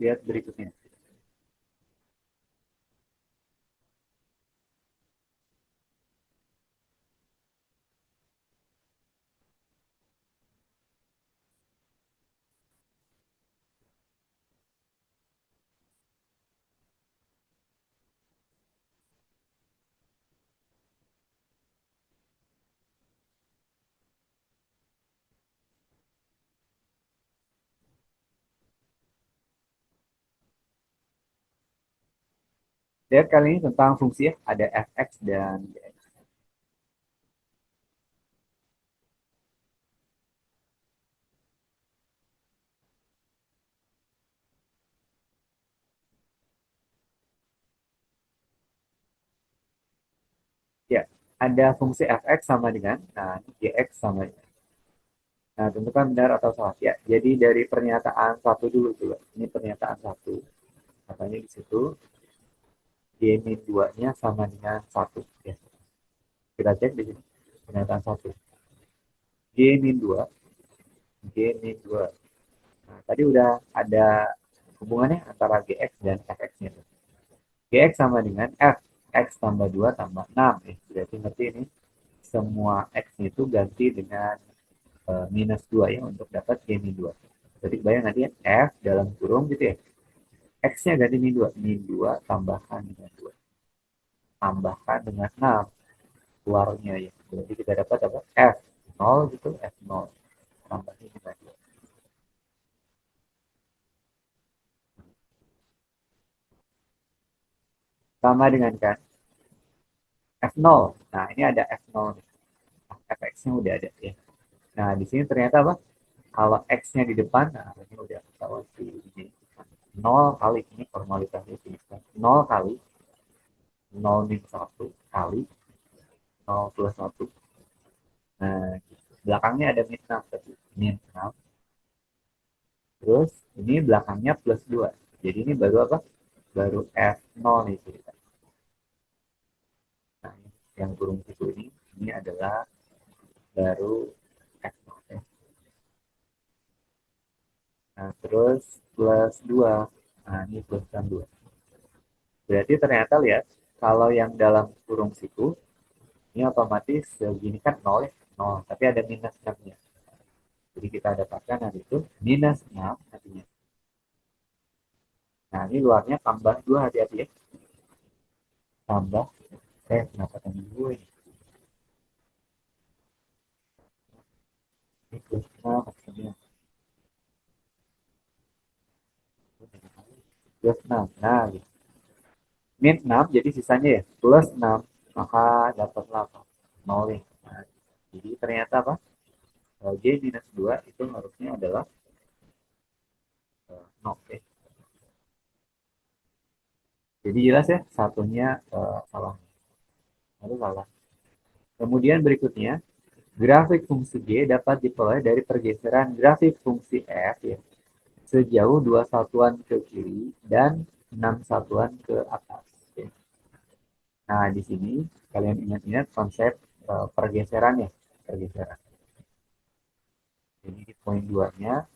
A: Lihat berikutnya. Lihat kali ini tentang fungsi ya, ada fx dan gx. Ya, ada fungsi fx sama dengan, nah ini gx sama dengan. Nah, tentukan benar atau salah. Ya, jadi dari pernyataan satu dulu coba. Ini pernyataan satu. Katanya di situ g min 2-nya sama dengan satu. Ya, kita cek di sini. Pernyataan satu. G min 2, G min 2. Nah, tadi udah ada hubungannya antara gx dan fx-nya. Gx sama dengan f. X tambah 2 tambah 6. Berarti ngerti ini. Semua x itu ganti dengan minus 2 ya untuk dapat g min 2. Jadi bayang nanti ya, f dalam kurung gitu ya. X-nya ganti min 2. Min 2 tambahkan dengan 2. Tambahkan dengan 6. Keluarnya ya. Berarti kita dapat apa? F 0 gitu. F 0. Tambahnya dengan 2. Sama dengan kan F 0. Nah ini ada F 0. Fx-nya udah ada ya. Nah di sini ternyata apa? Kalau X-nya di depan, nah ini udah ketahuan ini. 0 kali, ini formalitasnya sini. 0 kali 0 min 1 kali 0 plus 1. Nah, belakangnya ada min 6 tadi. Min 6. Terus ini belakangnya plus 2. Jadi ini baru apa? Baru F0 nih cerita. Nah, yang kurung situ ini adalah baru F0. Ya. Nah, terus plus 2. Nah, ini plus dan 2. Berarti ternyata lihat, kalau yang dalam kurung situ, ini otomatis segini kan 0 ya. 0, tapi ada minus 6-nya. Jadi kita dapatkan nanti itu minus 6 nantinya. Nah, ini luarnya tambah 2 hati-hati ya. Tambah, kenapa tadi gue ini? Ini plus 6 maksudnya. Plus 6. Nah, gitu. Min 6 jadi sisanya ya plus 6 maka dapatlah apa? 0 ya. Nah, jadi ternyata apa? G minus 2 itu harusnya adalah 0 ya. Jadi jelas ya, satunya salah. Harus salah. Kemudian berikutnya, grafik fungsi G dapat diperoleh dari pergeseran grafik fungsi F ya, sejauh 2 satuan ke kiri dan 6 satuan ke atas. Ya. Nah, di sini kalian ingat-ingat konsep pergeseran ya, pergeseran. Jadi di poin 2-nya,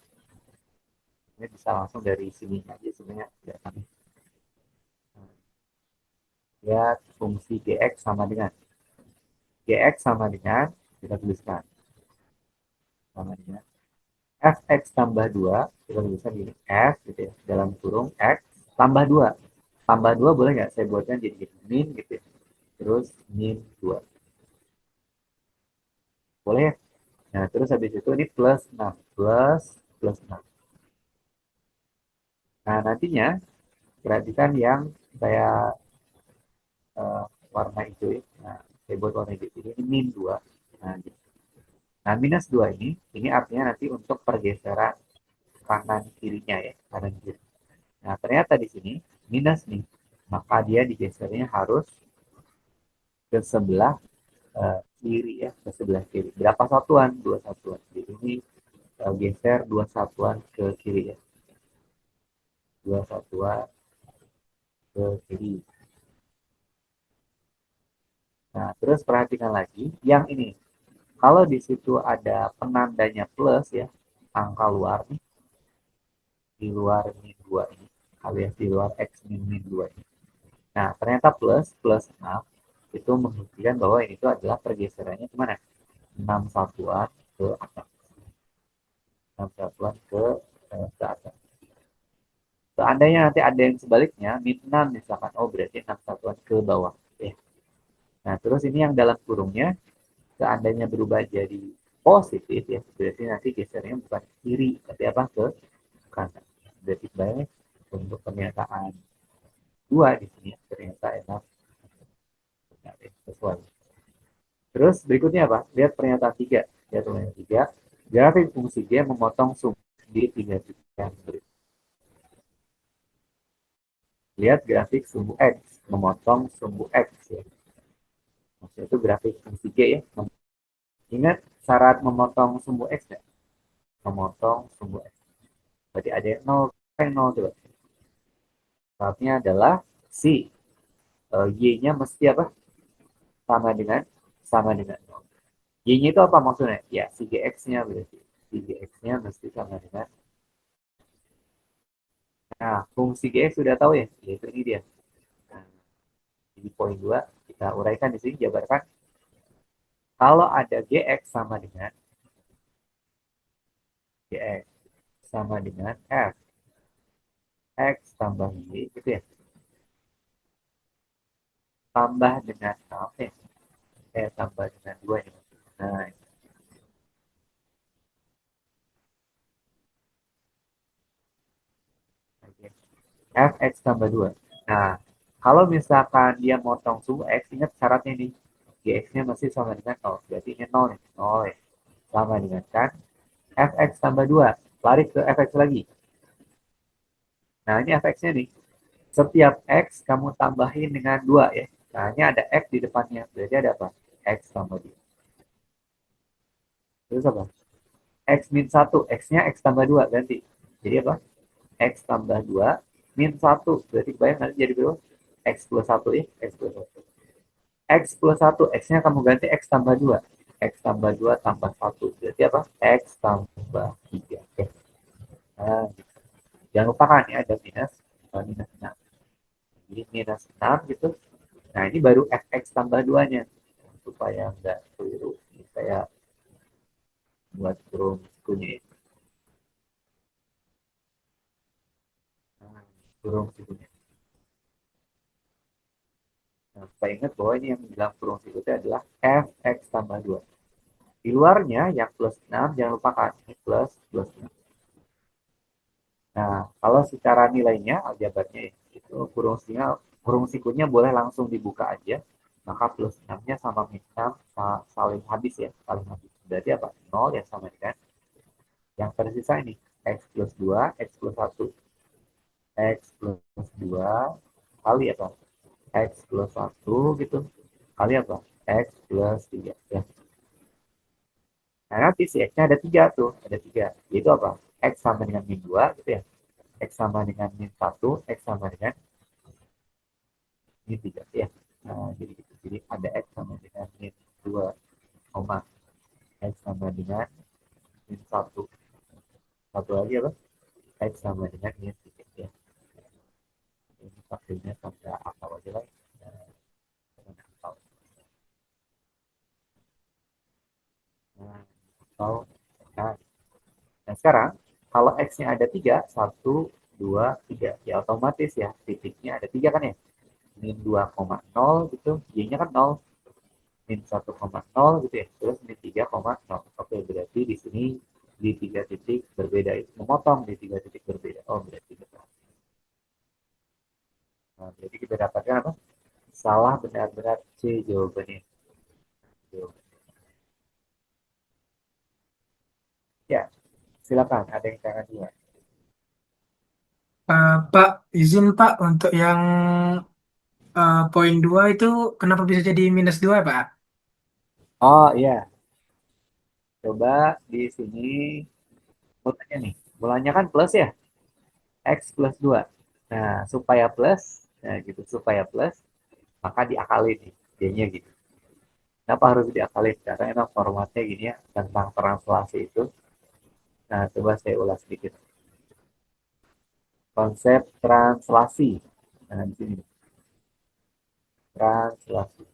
A: ini bisa langsung dari sini aja sebenarnya. Ya, lihat fungsi Gx sama dengan Gx sama dengan, kita tuliskan, sama dengan fx tambah 2, kita tuliskan gini, f gitu ya, dalam kurung x tambah 2. Tambah 2 boleh nggak saya buatkan jadi min gitu ya. Terus min 2. Boleh ya? Nah, terus habis itu ini plus 6. Plus 6. Nah, nantinya perhatikan yang saya uh, warna hijau ya. Nah, saya buat warna hijau ini min 2. Nah, gitu. Nah, minus 2 ini artinya nanti untuk pergeseran kanan kirinya ya, kanan kiri. Nah, ternyata di sini minus nih, maka dia digesernya harus ke sebelah kiri ya, ke sebelah kiri. Berapa satuan? 2 satuan. Jadi ini geser 2 satuan ke kiri ya. 2 satuan ke kiri. Nah, terus perhatikan lagi yang ini. Kalau di situ ada penandanya plus ya, angka luar nih, di luar min 2 ini, alias di luar x min min 2 ini. Nah, ternyata plus 6 itu membuktikan bahwa ini itu adalah pergeserannya kemana? 6 satuan ke atas. 6 satuan ke atas. Seandainya nanti ada yang sebaliknya, min 6 misalkan, oh berarti 6 satuan ke bawah. Ya. Nah, terus ini yang dalam kurungnya, seandainya berubah jadi positif, ya berarti nanti gesernya bukan ke kiri, tapi apa? Ke kanan. Berarti baik untuk pernyataan 2 di sini, ternyata enak sesuai. Terus berikutnya apa? Lihat pernyataan 3. Lihat pernyataan 3. Grafik fungsi G memotong sumbu di 3 titik yang berikut. Lihat grafik sumbu X, memotong sumbu X ya. Maksudnya itu grafik fungsi G ya. Ingat syarat memotong sumbu X ya? Memotong sumbu X. Berarti ada yang 0, yang 0 coba. Syaratnya adalah si Y-nya mesti apa? Sama dengan 0. Y-nya itu apa maksudnya? Ya, si GX-nya berarti. Si GX-nya mesti sama dengan. Nah, fungsi GX sudah tahu ya? Yaitu ini dia. Nah, di poin 2 kita uraikan di sini, jabarkan. Kalau ada GX sama dengan GX sama dengan F X tambah Y gitu ya. Tambah dengan apa ya? Tambah dengan 2 ini. Nah, okay. Fx tambah 2. Nah, kalau misalkan dia motong sumbu X, ingat syaratnya nih. Gx-nya masih sama dengan 0. Berarti ini 0 nih. 0 ya. Sama dengan kan Fx tambah 2. Lari ke Fx lagi. Nah, ini Fx-nya nih. Setiap X kamu tambahin dengan 2 ya. Nah, ini ada X di depannya. Berarti ada apa? X tambah 2. Terus apa? X min 1. X-nya X tambah 2 ganti. Jadi apa? X tambah 2 min 1. Berarti bayang nanti jadi berapa? X plus 1 ya. X plus 1. X plus 1. X-nya kamu ganti X tambah 2. X tambah 2 tambah 1. Berarti apa? X tambah 3. Oke. Nah, jangan lupa kan ya ada minus 6. Jadi minus 6 gitu. Nah, ini baru Fx tambah 2-nya. Supaya nggak keliru. Ini saya buat kurung ya. Nah, kurung sikunya. Nah, saya ingat bahwa ini yang bilang kurung sikutnya adalah Fx tambah 2. Di luarnya yang plus 6, jangan lupakan. Ini plus 6. Nah, kalau secara nilainya, aljabarnya itu kurung sikunya boleh langsung dibuka aja. maka plus 6-nya sama min 6 saling habis ya, saling habis. Berarti apa? 0 ya sama dengan yang tersisa ini, x plus 2, x plus 1. X plus 2 kali apa? X plus 1 gitu. Kali apa? X plus 3. Ya. Nah, nanti si X-nya ada 3 tuh. Ada 3. Yaitu apa? X sama dengan min 2 gitu ya. X sama dengan min 1, X sama dengan min 3 ya. Nah, jadi gitu. Jadi ada X sama dengan min 2, X sama dengan min 1. Satu lagi apa? X sama dengan min 3 ya. Ini pakainya sampai akal aja lah. Nah, Nah, atau nah, nah sekarang kalau X-nya ada 3, 1, 2, 3, ya otomatis ya titiknya ada 3 kan ya. Min 2,0 gitu, Y-nya kan 0, min 1,0 gitu ya, terus min 3,0. Oke, berarti di sini di 3 titik berbeda itu memotong di 3 titik berbeda. Oh, berarti betul. Nah, berarti kita dapatkan apa? Salah benar-benar C jawabannya. Ya, silakan ada yang tangan dua.
C: Pak, izin Pak untuk yang poin 2 itu kenapa bisa jadi minus 2 Pak?
A: Oh iya, coba di sini mulanya nih. Mulanya kan plus ya, X plus 2. Nah, supaya plus, nah gitu, supaya plus, maka diakalin nih, D-nya gitu. Kenapa harus diakalin? Karena emang formatnya gini ya, tentang translasi itu. Nah, coba saya ulas sedikit. Konsep translasi. Nah, di sini, translasi.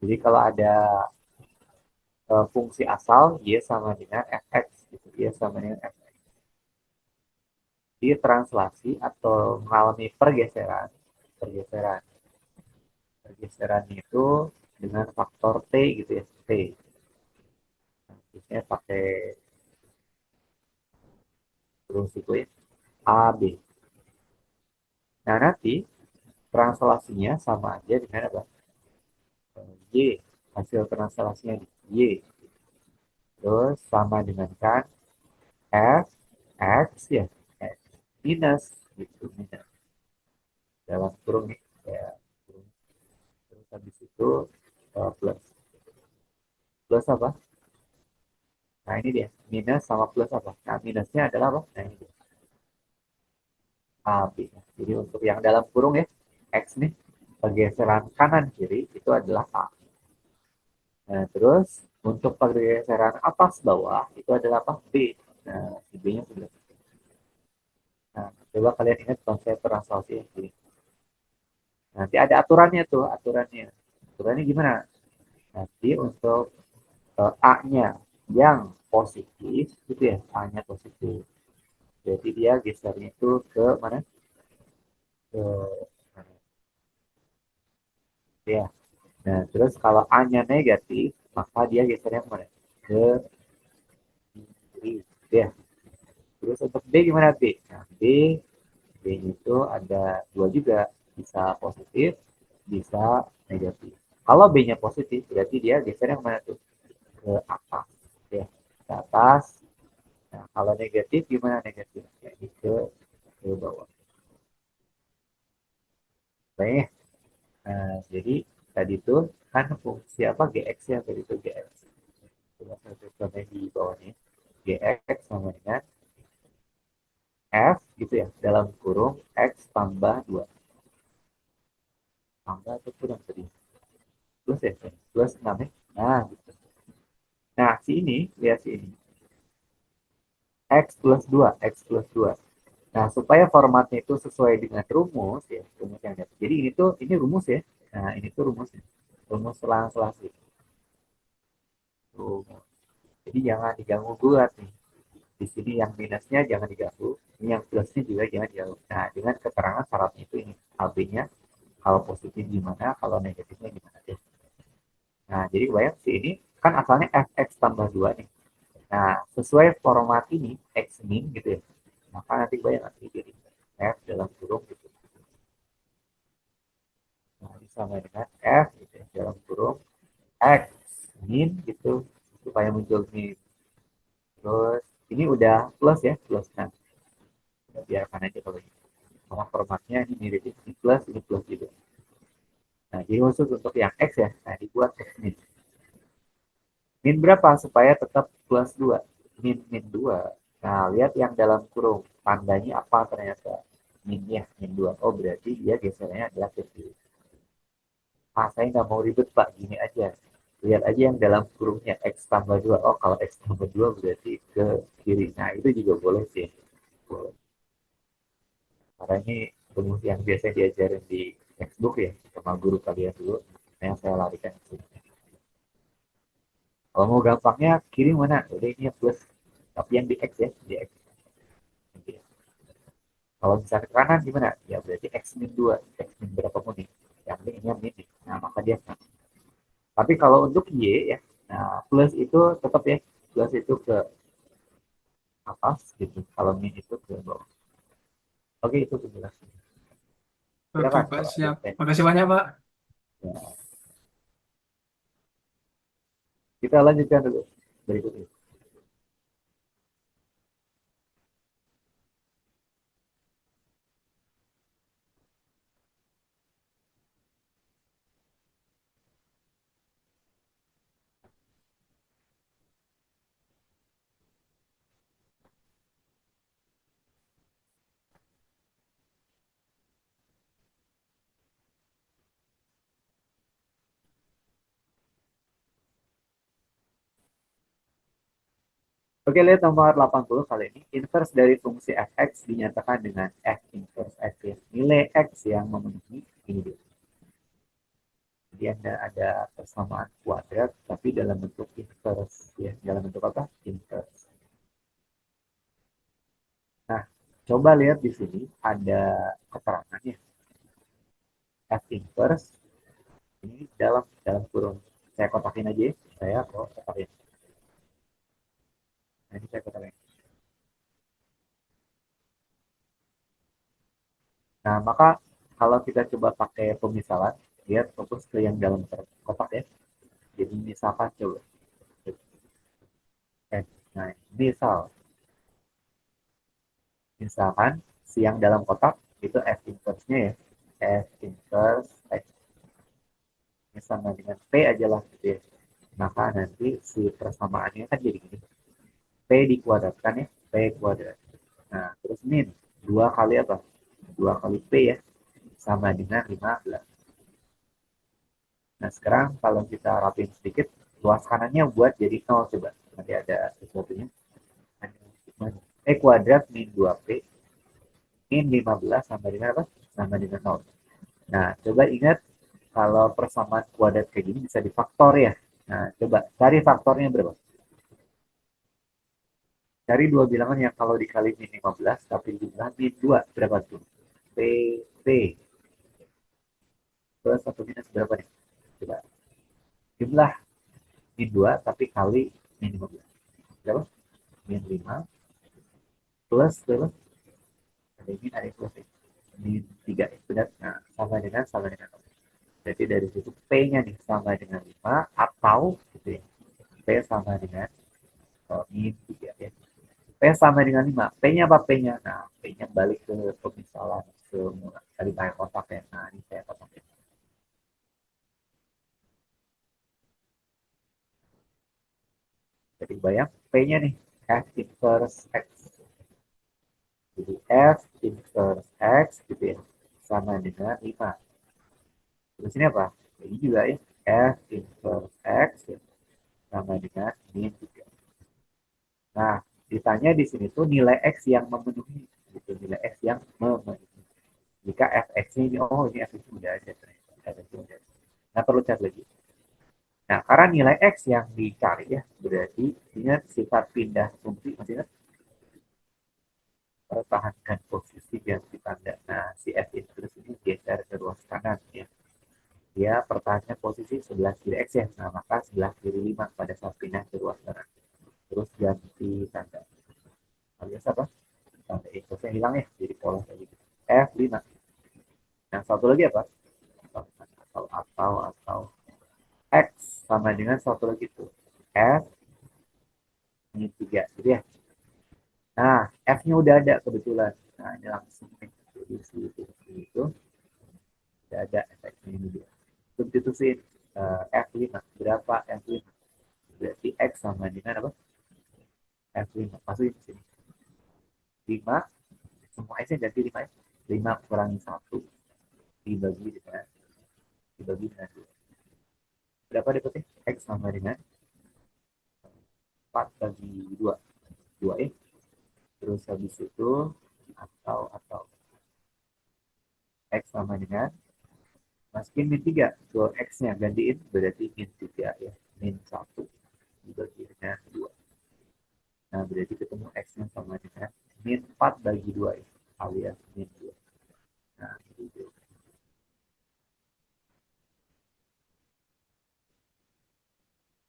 A: Jadi kalau ada fungsi asal, Y sama dengan fx, gitu. Y sama dengan fx. Di translasi atau mengalami pergeseran, pergeseran pergeseran itu dengan faktor T gitu ya, T. Nah, biasanya pakai rumus itu ya, A, B. Nah, nanti translasinya sama aja dengan apa? Y. Hasil translasinya di Y. Terus sama dengan kan F, X ya, X minus gitu, minus. Dalam kurung nih, ya, terus habis itu plus. Plus apa? Nah, ini dia. Minus sama plus apa? Nah, minusnya adalah apa? Nah, ini dia. A, B. Jadi untuk yang dalam kurung ya, X nih, pergeseran kanan kiri itu adalah A. Nah, terus untuk pergeseran atas bawah itu adalah apa? B. Nah, si B-nya sudah. Nah, coba kalian ingat konsep translasi ini. Nanti ada aturannya tuh, aturannya. Aturannya gimana? Nanti untuk A-nya yang positif, gitu ya, A-nya positif. Jadi dia gesernya itu ke mana? Ke ya. Nah, terus kalau A-nya negatif, maka dia gesernya kemana? Ke kiri. Ya. Terus untuk B gimana B? Nah, B-nya itu ada dua juga. Bisa positif, bisa negatif. Kalau B-nya positif, berarti dia gesernya kemana tuh? Ke atas. Ya, ke atas. Nah, kalau negatif gimana negatif? Jadi ke bawah. Baik. Nah, jadi tadi itu kan fungsi apa GX ya tadi itu GX. Coba saya tuliskan di bawahnya. GX sama dengan F gitu ya dalam kurung X tambah 2 tambah atau kurang tadi plus ya plus 6 ya. Nah gitu. Nah si ini lihat si ini X plus 2 X plus 2. Nah supaya formatnya itu sesuai dengan rumus ya rumus yang ada. Jadi ini tuh ini rumus ya. Nah ini tuh rumusnya rumus selang-selang rumus. Jadi jangan diganggu gugat nih. Di sini yang minusnya jangan diganggu, ini yang plusnya juga jangan diganggu. Nah, dengan keterangan syaratnya itu ini AB-nya kalau positif gimana, kalau negatifnya gimana deh. Nah, jadi bayang si ini kan asalnya fx tambah 2 nih. Nah, sesuai format ini x min gitu ya. Maka nanti bayang nanti jadi f dalam kurung gitu. sama dengan F gitu ya, dalam kurung X min gitu supaya muncul min. Terus ini udah plus ya, plus. Nah, biarkan aja kalau ini. Karena formatnya ini mirip ini plus juga. Nah, jadi khusus untuk yang X ya, nah dibuat X min. Min berapa supaya tetap plus 2? Min 2. Nah, lihat yang dalam kurung. Tandanya apa ternyata? Minnya, min 2. Oh, berarti dia gesernya adalah ke kiri. Saya nggak mau ribet, Pak. Gini aja. Lihat aja yang dalam kurungnya X tambah 2. Oh, kalau X tambah 2 berarti ke kiri. Nah, itu juga boleh sih. Boleh. Karena ini rumus yang biasa diajarin di textbook ya, sama guru kalian dulu. Nah, yang saya larikan ke sini. Kalau mau gampangnya, kiri mana? Udah ini plus. Tapi yang di X ya, di X. Kalau bisa ke kanan gimana? Ya berarti X min 2. X min berapa pun nih. Yang penting ini min. Nah, maka dia sama. Tapi kalau untuk Y ya, nah plus itu tetap ya. Plus itu ke atas gitu. Kalau min itu ke bawah. Oke, itu penjelasan.
C: Oke,
A: Silakan
C: Pak,
A: kalau ada
C: siap.
A: yang pengen.
C: Makasih banyak, Pak.
A: Ya, kita lanjutkan dulu berikutnya. Oke, lihat nomor 80 kali ini. Inverse dari fungsi fx dinyatakan dengan f inverse x ya. Nilai x yang memenuhi ini dia. Jadi ada persamaan kuadrat, tapi dalam bentuk inverse ya. Dalam bentuk apa? Inverse. Nah, coba lihat di sini ada keterangannya. F inverse ini dalam kurung. Saya kotakin aja ya. Saya kok kotakin. Nah, ini saya kotakin. Nah, maka kalau kita coba pakai pemisalan, lihat fokus ke yang dalam kotak ya. Jadi misalkan coba. Nah, misalkan si yang dalam kotak itu F inverse-nya ya. F inverse X ini sama dengan P aja lah gitu ya. Maka nanti si persamaannya kan jadi gini. P dikuadratkan ya. P kuadrat. Nah, terus min. 2 kali apa? 2 kali P ya. Sama dengan 15. Nah, sekarang kalau kita rapin sedikit, luas kanannya buat jadi 0 coba. Nanti ada sesuatunya. E kuadrat min 2P min 15 sama dengan apa? Sama dengan 0. Nah, coba ingat kalau persamaan kuadrat kayak gini bisa difaktor ya. Nah, coba cari faktornya berapa? Cari dua bilangan yang kalau dikali min 15 tapi jumlah min 2 berapa tuh? P, P plus atau minus berapa nih? Coba jumlah min 2 tapi kali min 15. Berapa? Min 5 plus berapa? Ada min ada plus ya. Min 3 ya. Benar? Nah, sama dengan jadi dari situ P-nya nih sama dengan 5 atau gitu ya. P sama dengan min 3 ya. P sama dengan 5. P-nya apa P-nya? Nah, P-nya balik ke pemisalan semula. Tadi saya kotak ya. Nah, ini saya kotak ya. Jadi bayang P-nya nih. F inverse X. Jadi F inverse X gitu ya. Sama dengan 5. Terus ini apa? Ini juga ya. F inverse X ya. Sama dengan min 3. Nah, ditanya di sini tuh nilai X yang memenuhi. Gitu, nilai X yang memenuhi. Jika fx-nya ini, oh ini fx udah ada. Nah, perlu cari lagi. Nah, karena nilai X yang dicari ya, berarti ingat sifat pindah fungsi, masih ingat? Pertahankan posisi ganti tanda. Nah, si F inverse ini geser ke ruas kanan ya. Dia pertahankan posisi sebelah kiri X ya. Nah, maka sebelah kiri 5 pada saat pindah ke ruas kanan. Terus ganti tanda. Alias apa? Tanda inverse hilang ya, jadi pola kayak gitu. F5. Nah, satu lagi apa? Kalau atau X sama dengan satu lagi tuh F min 3 gitu ya. Nah, F-nya udah ada kebetulan. Nah, ini langsung nih. Jadi itu udah ada efeknya ini dia. Substitusi F5. Berapa F5? Berarti X sama dengan apa? F5. Masukin ke sini. 5. Semua S-nya ganti 5 ya. 5 kurangi 1. Dibagi dengan 2. Berapa dapetnya? X sama dengan 4 bagi 2. 2 ya. Terus habis itu atau X sama dengan masukin min 3 ke X-nya gantiin berarti min 3 ya. Min 1 dibagi dengan 2. Nah, berarti ketemu X-nya sama dengan min 4 bagi 2 ya. Alias min 2. Nah, itu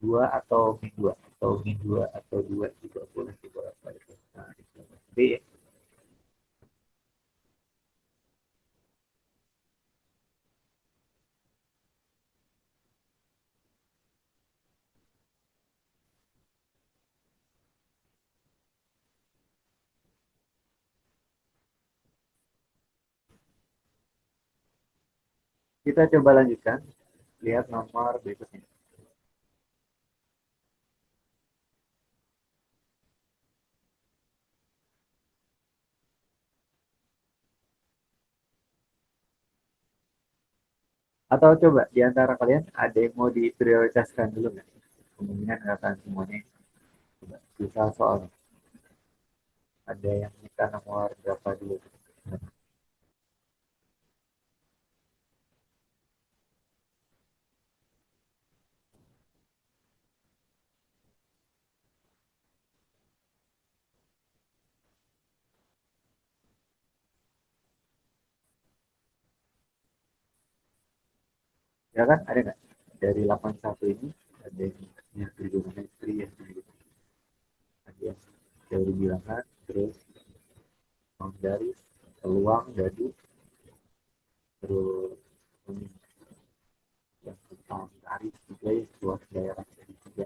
A: 2 atau min 2 atau min 2 atau 2 juga boleh dibolak-balik. Nah, itu B ya. Kita coba lanjutkan. Lihat nomor berikutnya. Atau coba di antara kalian ada yang mau diprioritaskan dulu nggak? Kemungkinan nggak akan semuanya. Coba bisa soal ada yang minta nomor berapa dulu? Ya kan ada nggak? Dari 81 ini ada yang trigonometri yang gitu. Ada yang teori bilangan, terus dari peluang jadi terus yang tentang tarik juga ya luas daerah jadi juga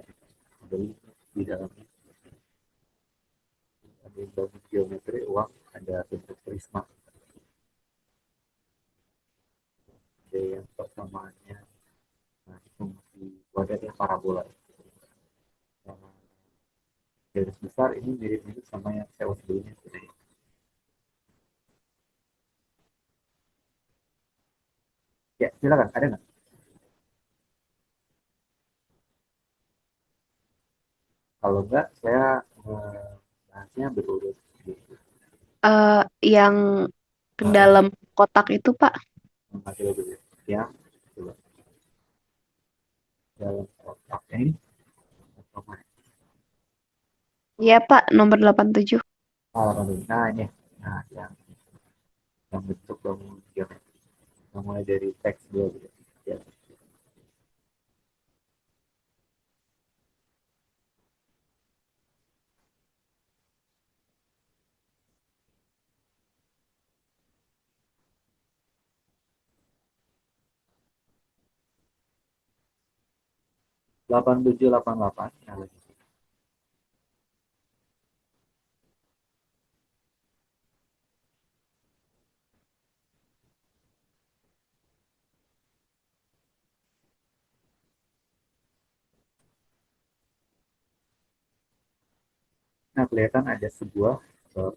A: ada di dalamnya ada yang bangun geometri uang ada bentuk prisma ada yang persamaannya nah, fungsi wadah yang parabola nah, garis besar ini mirip-mirip sama yang saya sebelumnya sebenarnya. Ya silakan ada nggak? Kalau enggak saya bahasnya berurut gitu.
B: Yang ke dalam kotak itu, Pak.
A: Memakai dulu ya coba dalam kotak ini
B: Iya, Pak, nomor 87.
A: nah ini nah yang bentuk bangun geometri mulai dari teks dulu gitu. Ya. 8788 nah kelihatan ada sebuah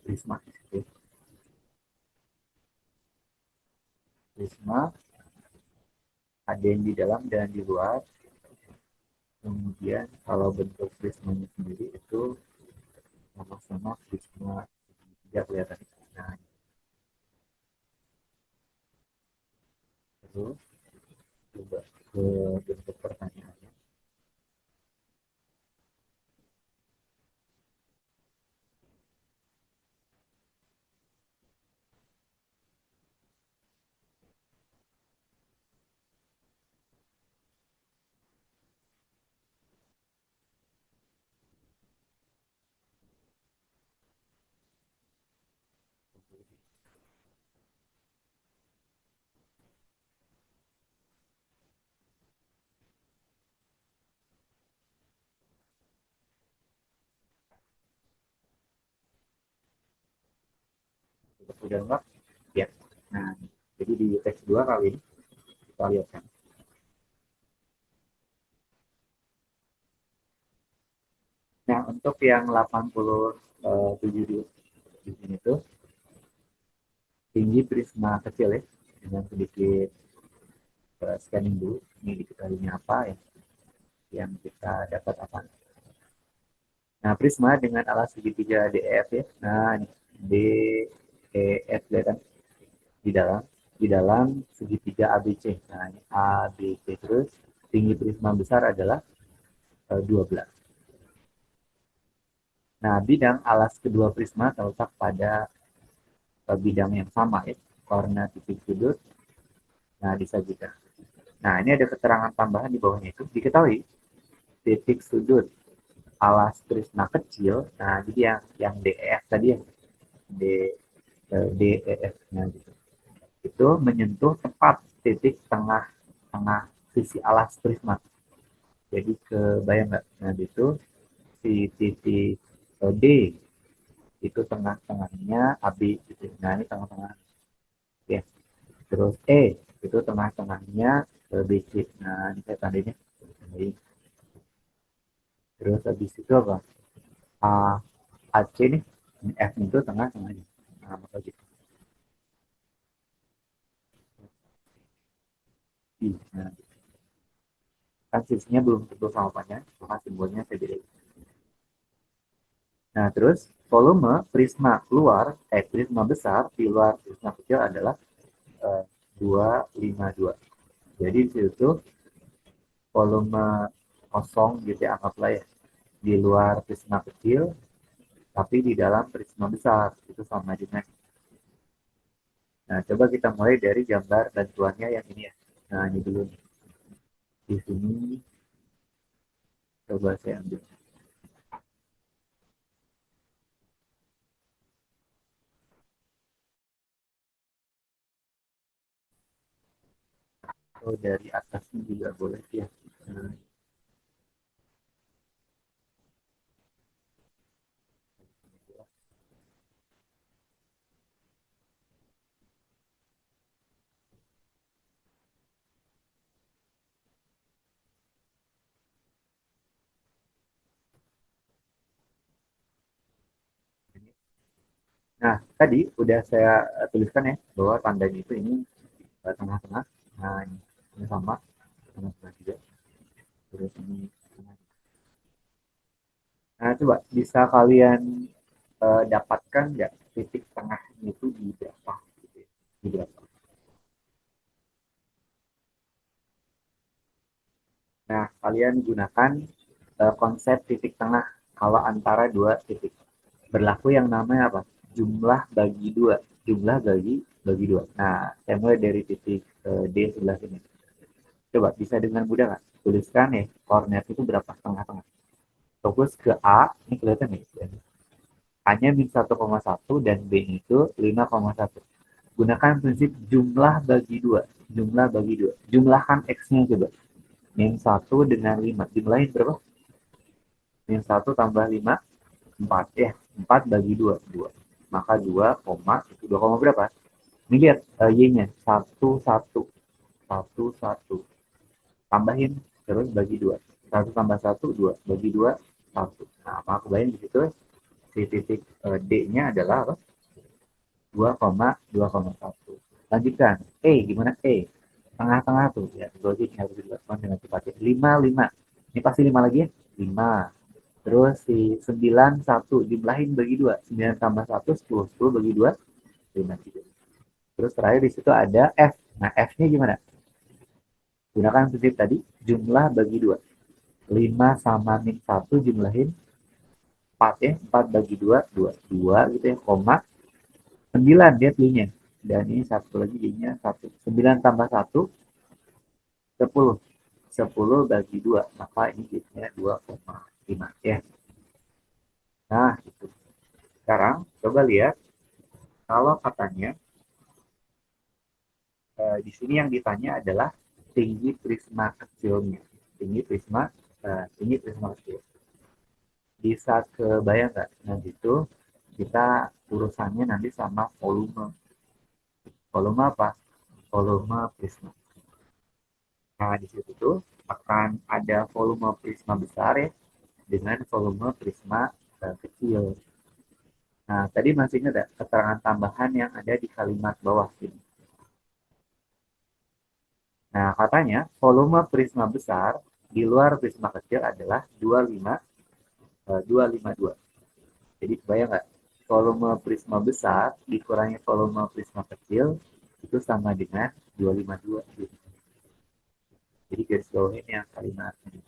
A: prisma di situ. Prisma ada yang di dalam dan di luar. Kemudian kalau bentuk prismanya sendiri itu sama-sama prisma tidak kelihatan. Nah, terus coba ke bentuk pertanyaannya. Udah enggak? Ya. Nah, jadi di teks 2 kali ini kita lihat kan. Nah, untuk yang 87 di sini tuh tinggi prisma kecil ya, dengan sedikit scanning dulu. Ini diketahuinya apa ya, yang kita dapat apa. Nah, prisma dengan alas segitiga DEF ya. Nah, ini DEF kan di dalam segitiga ABC. Nah, ini ABC terus tinggi prisma besar adalah 12. Nah, bidang alas kedua prisma terletak pada bidang yang sama ya, koordinat titik sudut. Nah, disajikan. Nah, ini ada keterangan tambahan di bawahnya itu. Diketahui titik sudut alas prisma kecil. Nah, jadi yang DEF tadi ya, D DEF nya gitu. Itu menyentuh tepat titik tengah sisi alas prisma. Jadi kebayang nggak? Nah, itu si titik D itu tengah-tengahnya AB gitu. Nah, ini tengah-tengah ya. Terus itu tengah-tengahnya BC. Nah, ini saya tandanya. Terus habis itu apa? A, AC nih, F itu tengah-tengahnya. Nah, maka gitu. Nah, kan sisinya belum tentu sama panjang, maka simbolnya saya beda. Nah, terus volume prisma keluar, prisma besar di luar prisma kecil adalah 252. Jadi di situ volume kosong gitu ya, anggaplah ya, di luar prisma kecil, tapi di dalam prisma besar, itu sama dengan. Nah, coba kita mulai dari gambar bantuannya yang ini ya. Nah, ini dulu nih. Di sini coba saya ambil. Oh, dari atasnya juga boleh ya. Nah, nah, tadi udah saya tuliskan ya bahwa tandanya itu ini tengah-tengah. Nah, ini sama tengah-tengah juga. Terus ini tengah. Nah, coba bisa kalian dapatkan nggak titik tengah itu di berapa? Gitu ya. Di berapa? Nah, kalian gunakan konsep titik tengah kalau antara dua titik. Berlaku yang namanya apa? Jumlah bagi dua. Jumlah bagi dua. Nah, saya mulai dari titik D sebelah sini. Coba bisa dengan mudah nggak? Tuliskan ya, koordinat itu berapa tengah-tengah. Fokus ke A, ini kelihatan nih. A-nya min 1,1 dan B itu 5,1. Gunakan prinsip jumlah bagi dua. Jumlah bagi dua. Jumlahkan X-nya coba. Min 1 dengan 5. Jumlahin berapa? Min 1 tambah 5, 4 ya. 4 bagi 2, 2. Maka 2, itu 2, berapa? Ini lihat Y-nya. 1, 1. 1, 1. Tambahin, terus bagi 2. 1 tambah 1, 2. Bagi 2, 1. Nah, maka kebayang di situ si titik D-nya adalah apa? 2,1. Lanjutkan. Gimana tengah-tengah tuh ya, logik harus dilakukan dengan cepat ya. 5, 5. Ini pasti 5 lagi ya. 5. Terus si 9, 1 jumlahin bagi 2. 9 tambah 1, 10. 10 bagi 2, 5 juga. Terus terakhir di situ ada F. Nah, F-nya gimana? Gunakan prinsip tadi, jumlah bagi 2. 5 sama min 1 jumlahin 4 ya. 4 bagi 2, 2. 2 gitu ya, koma. 9 lihat Y-nya. Dan ini satu lagi Y-nya 1. 9 tambah 1, 10. 10 bagi 2. Maka ini Y-nya 2,5 ya. Nah, itu. Sekarang coba lihat kalau katanya di sini yang ditanya adalah tinggi prisma kecilnya. Tinggi prisma kecil. Bisa kebayang nggak? Nah, itu kita urusannya nanti sama volume. Volume apa? Volume prisma. Nah, di situ tuh akan ada volume prisma besar ya, dengan volume prisma kecil. Nah, tadi masih ingat ya, keterangan tambahan yang ada di kalimat bawah sini. Nah, katanya volume prisma besar di luar prisma kecil adalah 252. Jadi kebayang nggak? Volume prisma besar dikurangi volume prisma kecil itu sama dengan 252. Jadi garis bawahin yang kalimat ini.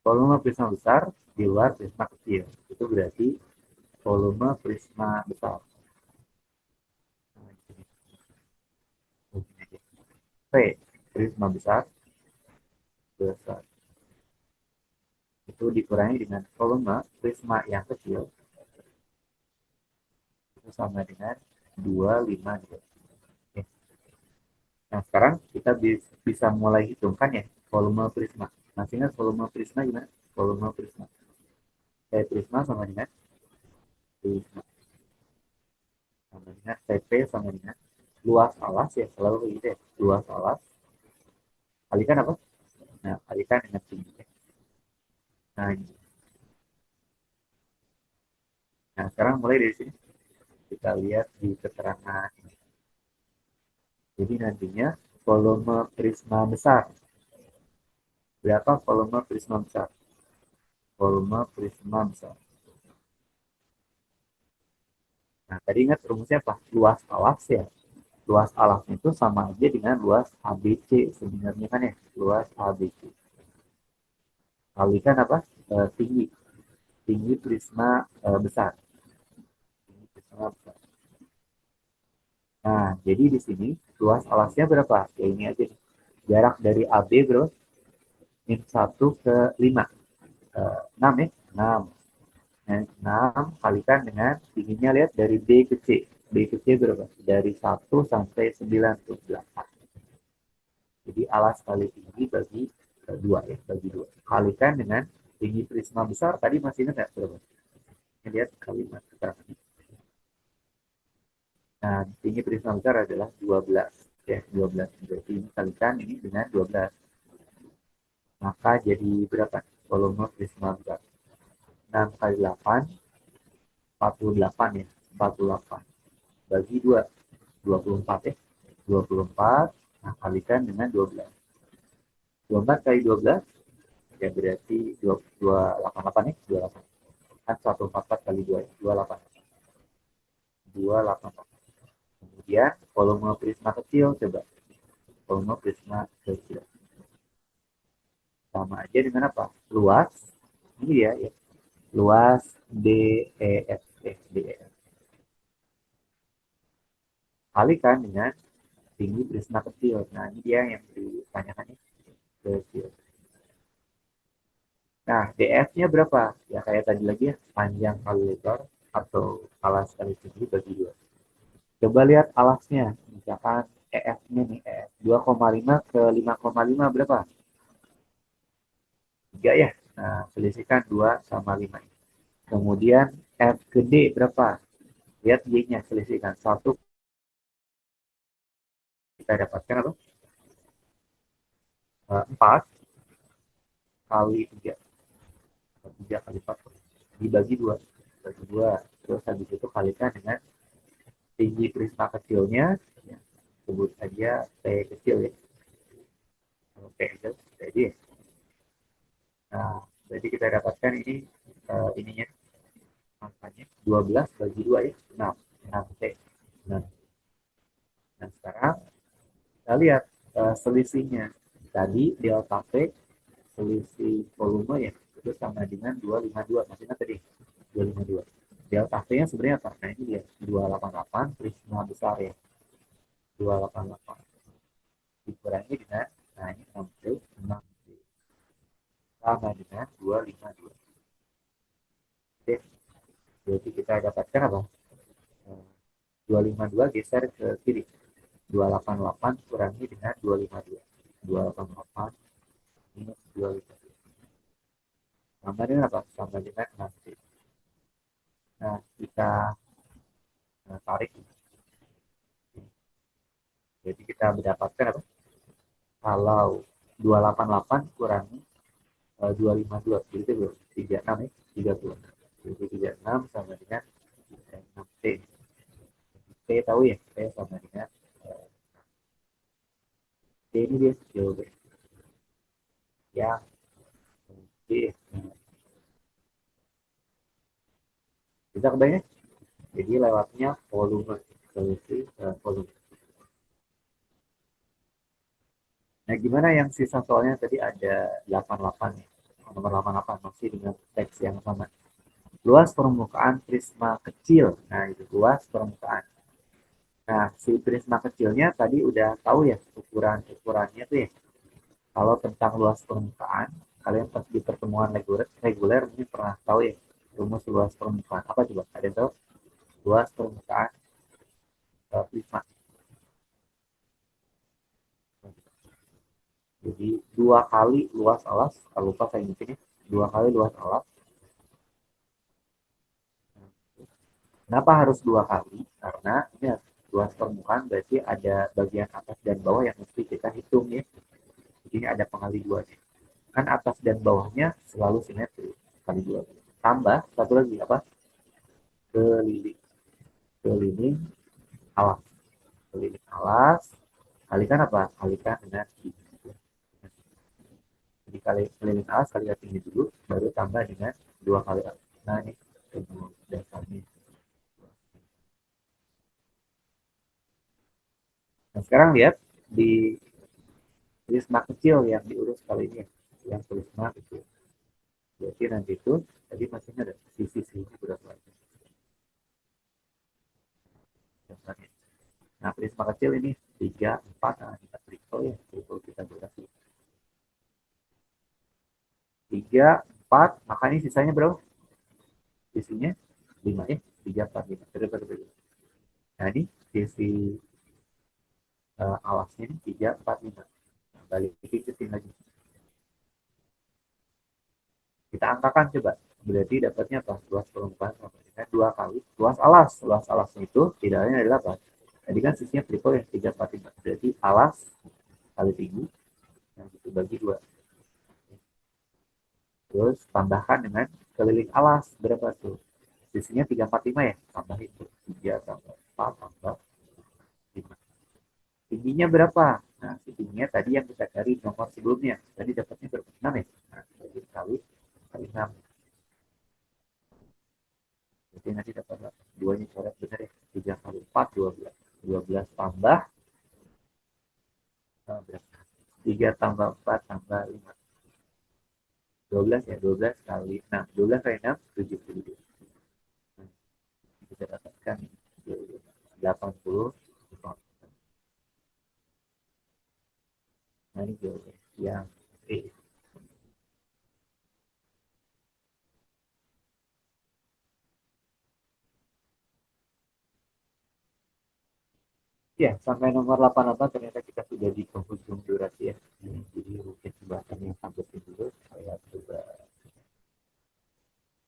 A: Volume prisma besar di luar prisma kecil. Itu berarti volume prisma besar. P, prisma besar itu dikurangi dengan volume prisma yang kecil itu sama dengan 252. Oke. Nah, sekarang kita bisa mulai hitungkan ya volume prisma. Masih ingat volume prisma gimana? Volume prisma. Prisma sama dengan prisma. Sama dengan TP sama dengan luas alas ya, selalu begitu ya. Luas alas kalikan apa? Nah, kalikan dengan tinggi. Nah, ini. Nah, sekarang mulai dari sini kita lihat di keterangan ini. Jadi nantinya volume prisma besar. Berapa volume prisma besar? Volume prisma besar. Nah, tadi ingat rumusnya apa? Luas alas ya. Luas alas itu sama aja dengan luas ABC sebenarnya kan ya. Luas ABC. Kalikan apa? Tinggi. Tinggi prisma besar. Tinggi prisma besar. Nah, jadi di sini luas alasnya berapa? Ya ini aja. Jarak dari AB berapa? Min 1 ke 5. 6 ya. 6. Nah, 6 kalikan dengan tingginya lihat dari B ke C. B ke C berapa? Dari 1 sampai 9 ke 8. Jadi alas kali tinggi bagi 2 ya, bagi 2. Kalikan dengan tinggi prisma besar, tadi masih ingat nggak berapa? Ini lihat kalimat keterangan. Nah, tinggi prisma besar adalah 12. Ya, 12. Berarti ini kalikan ini dengan 12. Maka jadi berapa? Volume prisma besar. 6 kali 8, 48 ya. 48. Bagi 2. 24 ya. 24. Nah, kalikan dengan 12. 24 kali 12 ya berarti 288 ya, 28. Kan 144 kali 2 ya, 28. 288. Kemudian volume prisma kecil coba. Volume prisma kecil. Sama aja dengan apa? Luas. Ini dia ya. Luas DEF. DEF. Kalikan dengan tinggi prisma kecil. Nah, ini dia yang ditanyakan nih. Kecil. Nah, DF-nya berapa? Ya kayak tadi lagi ya, panjang kali lebar atau alas kali tinggi bagi 2. Coba lihat alasnya. Misalkan EF-nya nih, EF 2,5 ke 5,5 berapa? 3 ya. Nah, selisihkan 2 sama 5. Kemudian F ke D berapa? Lihat Y-nya, selisihkan 1. Kita dapatkan apa? 4 kali 3. 3 kali 4 dibagi 2. Bagi 2. Terus habis itu kalikan dengan tinggi prisma kecilnya. Ya, sebut saja P kecil ya. P kecil, jadi nah, jadi kita dapatkan ini ininya angkanya 12 bagi 2 ya, 6. 6 T. Nah, nah sekarang kita lihat selisihnya. Tadi delta P selisih volume ya itu sama dengan 252. Maksudnya tadi 252. Delta P-nya sebenarnya apa? Nah ini dia 288 prisma besar ya. 288 dikurangi dengan nah ini 6T, 6T sama dengan 252. Oke, berarti kita dapatkan apa? 252 geser ke kiri. 288 kurangi dengan 252. 288 minus 252. Sama dengan apa? Sama dengan 6T. Nah, kita tarik. Jadi kita mendapatkan apa? Kalau 288 kurangi 252, jadi itu 36 ya, 30. Jadi 36 sama dengan 6T. T tahu ya, T sama dengan T ini dia jawabannya. Yang T. Bisa kebayang? Jadi lewatnya volume, solusi volume. Nah, gimana yang sisa soalnya tadi ada 88 ya. Nomor 88 masih dengan teks yang sama. Luas permukaan prisma kecil. Nah, itu luas permukaan. Nah, si prisma kecilnya tadi udah tahu ya ukurannya tuh ya. Kalau tentang luas permukaan, kalian pas di pertemuan reguler mungkin pernah tahu ya rumus luas permukaan. Apa coba? Ada yang tahu? Luas permukaan prisma. Jadi dua kali luas alas, kalau lupa saya ingetin ya, dua kali luas alas. Kenapa harus dua kali? Karena ini luas permukaan berarti ada bagian atas dan bawah yang mesti kita hitung ya. Jadi ada pengali dua nih. Kan atas dan bawahnya selalu simetri kali dua. Tambah satu lagi apa? Keliling. Keliling alas. Keliling alas. Kalikan apa? Kalikan dengan tinggi. Jadi keliling alas kalikan tinggi dulu, baru tambah dengan dua kali alas. Nah ini dasarnya. Nah sekarang lihat di prisma kecil yang diurus kali ini, yang prisma kecil. Berarti nanti itu tadi masih ada sisi-sisinya berapa aja. Nah prisma kecil ini 3, 4, nah kita triple ya, triple kita berarti 3, 4, maka ini sisanya berapa? Sisinya 5 ya, 3, 4, 5. Nah ini sisi alasnya ini 3, 4, 5. Nah, balik ke lagi. Kita angkakan coba. Berarti dapatnya apa? Luas permukaan sama dengan 2 kali luas alas. Luas alasnya itu tidaknya adalah apa? Tadi kan sisinya triple ya, 3, 4, 5. Berarti alas kali tinggi yang itu bagi 2. Terus tambahkan dengan keliling alas. Berapa tuh? Sisinya 3, 4, 5 ya? Tambah itu. 3 tambah 4 tambah 5. Tingginya berapa? Nah, tingginya tadi yang kita cari nomor sebelumnya. Tadi dapatnya berapa? 6 ya? Nah, jadi kali 6. Jadi nanti dapat 2 nya coret benar ya. 3 kali 4, 12. 12 tambah 3 tambah 4 tambah 5. 12 ya, 12 kali 6. 12 kali 6, 70. Nah, kita dapatkan 80. Nah, ini jawabannya. Yang E. Ya, sampai nomor 88 ternyata kita sudah di penghujung durasi ya. Jadi mungkin pembahasan yang sampai sini dulu. Saya coba